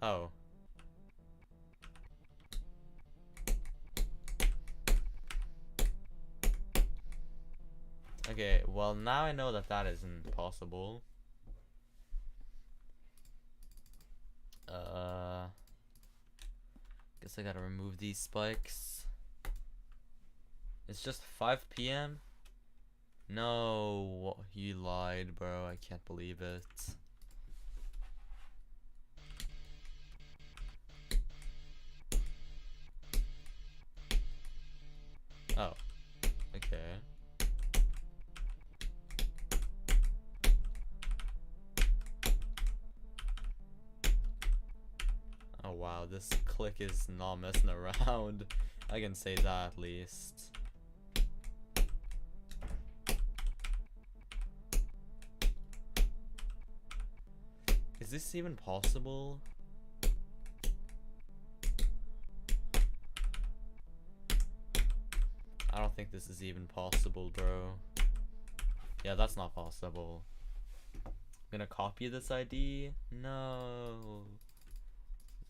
Speaker 1: Oh. Okay, well now I know that that isn't possible. Guess I gotta remove these spikes. It's just 5 p.m? No, you lied, bro. I can't believe it. Oh, okay. Oh wow, this click is not messing around. I can say that at least. Is this even possible? I don't think this is even possible, bro. Yeah, that's not possible. I'm gonna copy this ID? No.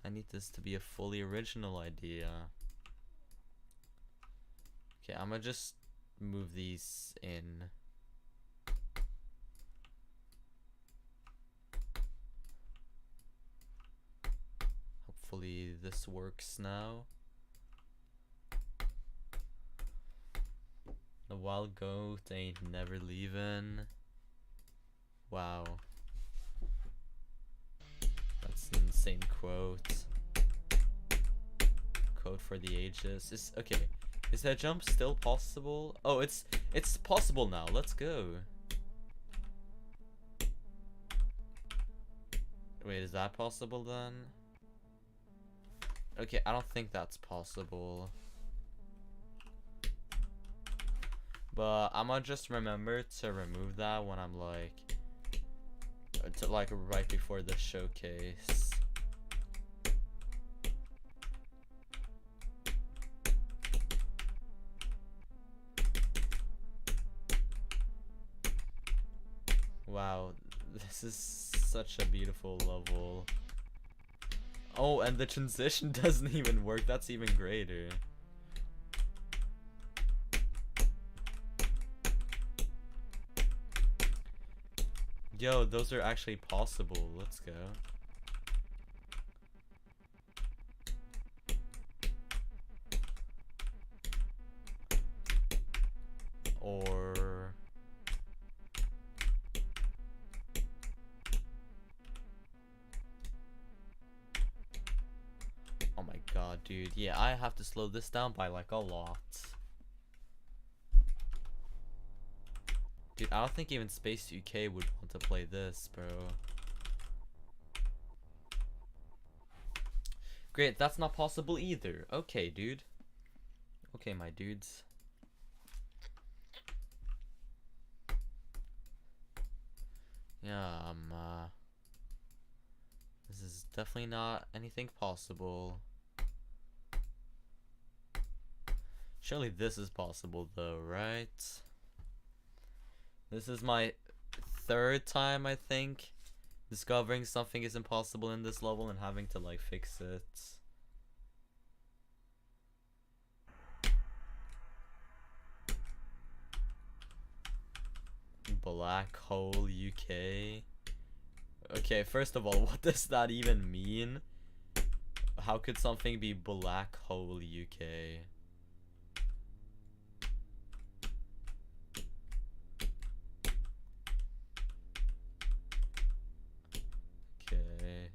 Speaker 1: I need this to be a fully original idea. Okay, I'm gonna just move these in. Hopefully this works now. The wild goat ain't never leaving. Wow. That's an insane quote. Quote for the ages. Okay. Is that jump still possible? Oh, it's possible now. Let's go. Wait, is that possible then? Okay, I don't think that's possible. But I'm gonna just remember to remove that when I'm like right before the showcase. Wow, this is such a beautiful level. Oh, and the transition doesn't even work. That's even greater. Yo, those are actually possible. Let's go. Or... oh my god, dude. Yeah, I have to slow this down by like a lot. Dude, I don't think even Space UK would want to play this, bro. Great, that's not possible either. Okay, dude. Okay, my dudes. Yeah, this is definitely not anything possible. Surely this is possible though, right? This is my third time, I think, discovering something is impossible in this level and having to like fix it. Black Hole UK. Okay, first of all, what does that even mean? How could something be black hole UK? Okay.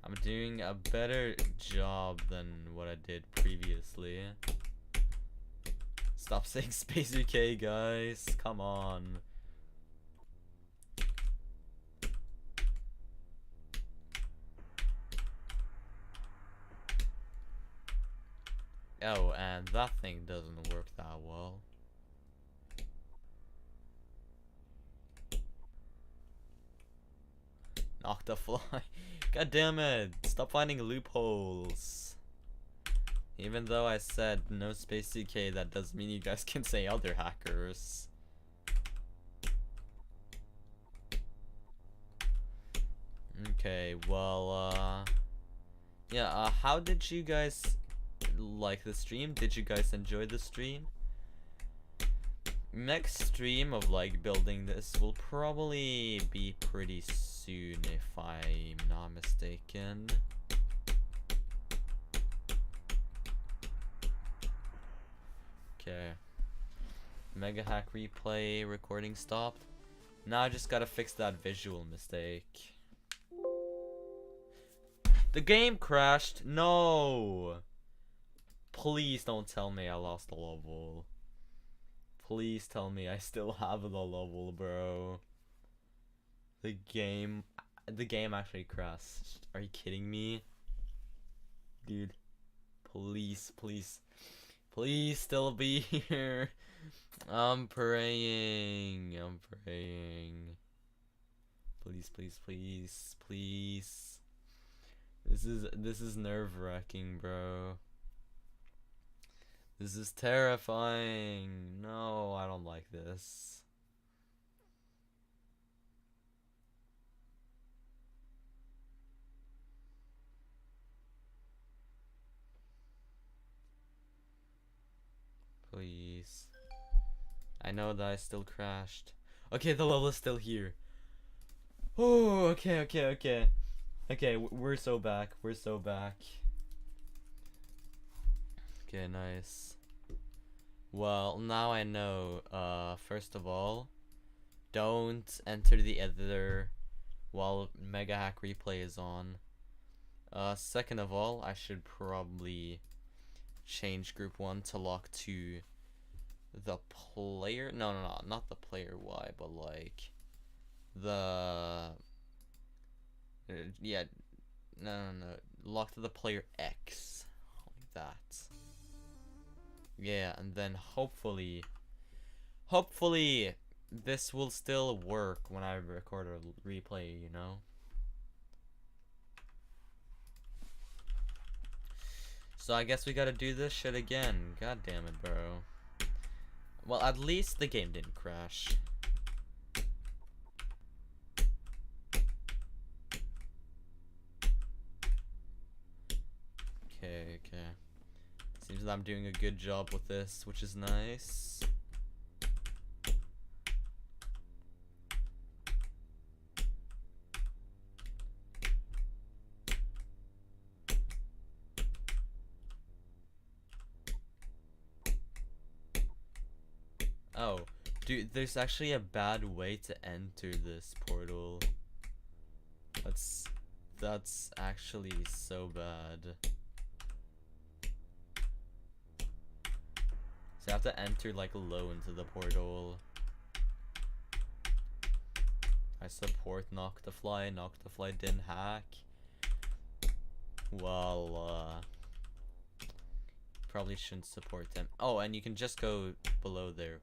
Speaker 1: I'm doing a better job than what I did previously. Stop saying Space UK, guys. Come on. Oh, and that thing doesn't work that well. Knock the fly. God damn it. Stop finding loopholes. Even though I said no Space UK, that does mean you guys can say other hackers. Okay, well, yeah, how did you guys like the stream? Did you guys enjoy the stream? Next stream of like building this will probably be pretty soon if I'm not mistaken. Okay. Mega hack replay recording stopped. Now I just gotta fix that visual mistake. The game crashed. No. Please don't tell me I lost the level. Please tell me I still have the level, bro. The game actually crashed. Are you kidding me? Dude, please, please, please still be here. I'm praying. I'm praying. Please, please, please, please. This is nerve-wracking, bro. This is terrifying. No, I don't like this. Please. I know that I still crashed. Okay, the level is still here. Oh, okay, okay, okay. Okay, we're so back. We're so back. Okay, nice. Well, now I know. First of all, don't enter the editor while Mega Hack Replay is on. Second of all, I should probably change group 1 to lock to the player. No, not the player Y, but like the yeah, no, lock to the player X, like that. Yeah, and then hopefully this will still work when I record a replay, you know? So I guess we gotta do this shit again. God damn it, bro. Well, at least the game didn't crash. Okay, okay. Seems that I'm doing a good job with this, which is nice. Oh, dude, there's actually a bad way to enter this portal. That's actually so bad. So I have to enter like low into the portal. I support Knock the Fly. Knock the Fly didn't hack. Well, probably shouldn't support them. Oh, and you can just go below there.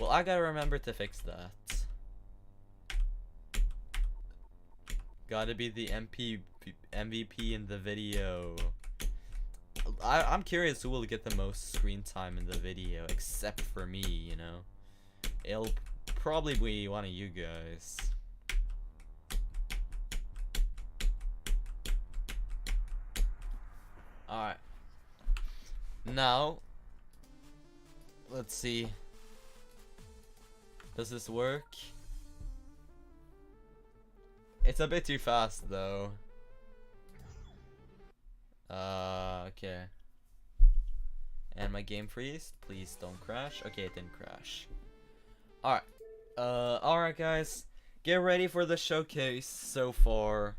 Speaker 1: Well, I gotta remember to fix that. Gotta be the MVP in the video. I'm curious who will get the most screen time in the video, except for me, you know. It'll probably be one of you guys. Alright. Now, let's see. Does this work? It's a bit too fast though. Okay. And my game freeze, please don't crash. Okay, it didn't crash. Alright. Alright guys. Get ready for the showcase so far.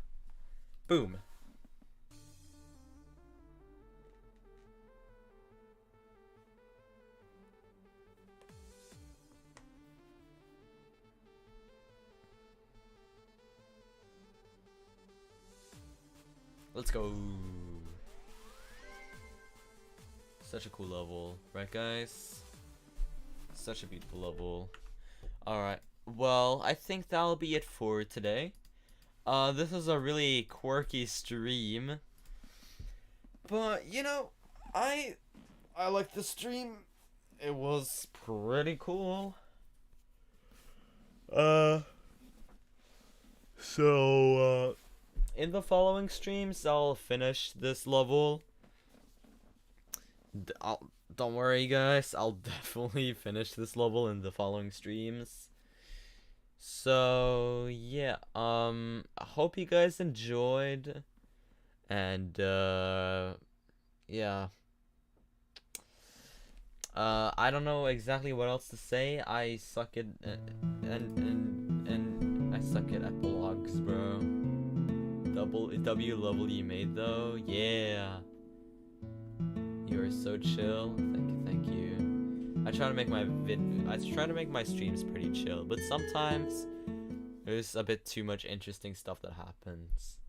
Speaker 1: Boom. Let's go. Such a cool level, right guys? Such a beautiful level. Alright, well, I think that'll be it for today. This is a really quirky stream. But, you know, I like the stream. It was pretty cool. In the following streams, I'll finish this level. Don't worry, guys. I'll definitely finish this level in the following streams. So yeah, I hope you guys enjoyed, and yeah. I don't know exactly what else to say. I suck at and I suck at epilogues, bro. W level you made though, yeah. You are so chill. Thank you. I try to make my streams pretty chill, but sometimes there's a bit too much interesting stuff that happens.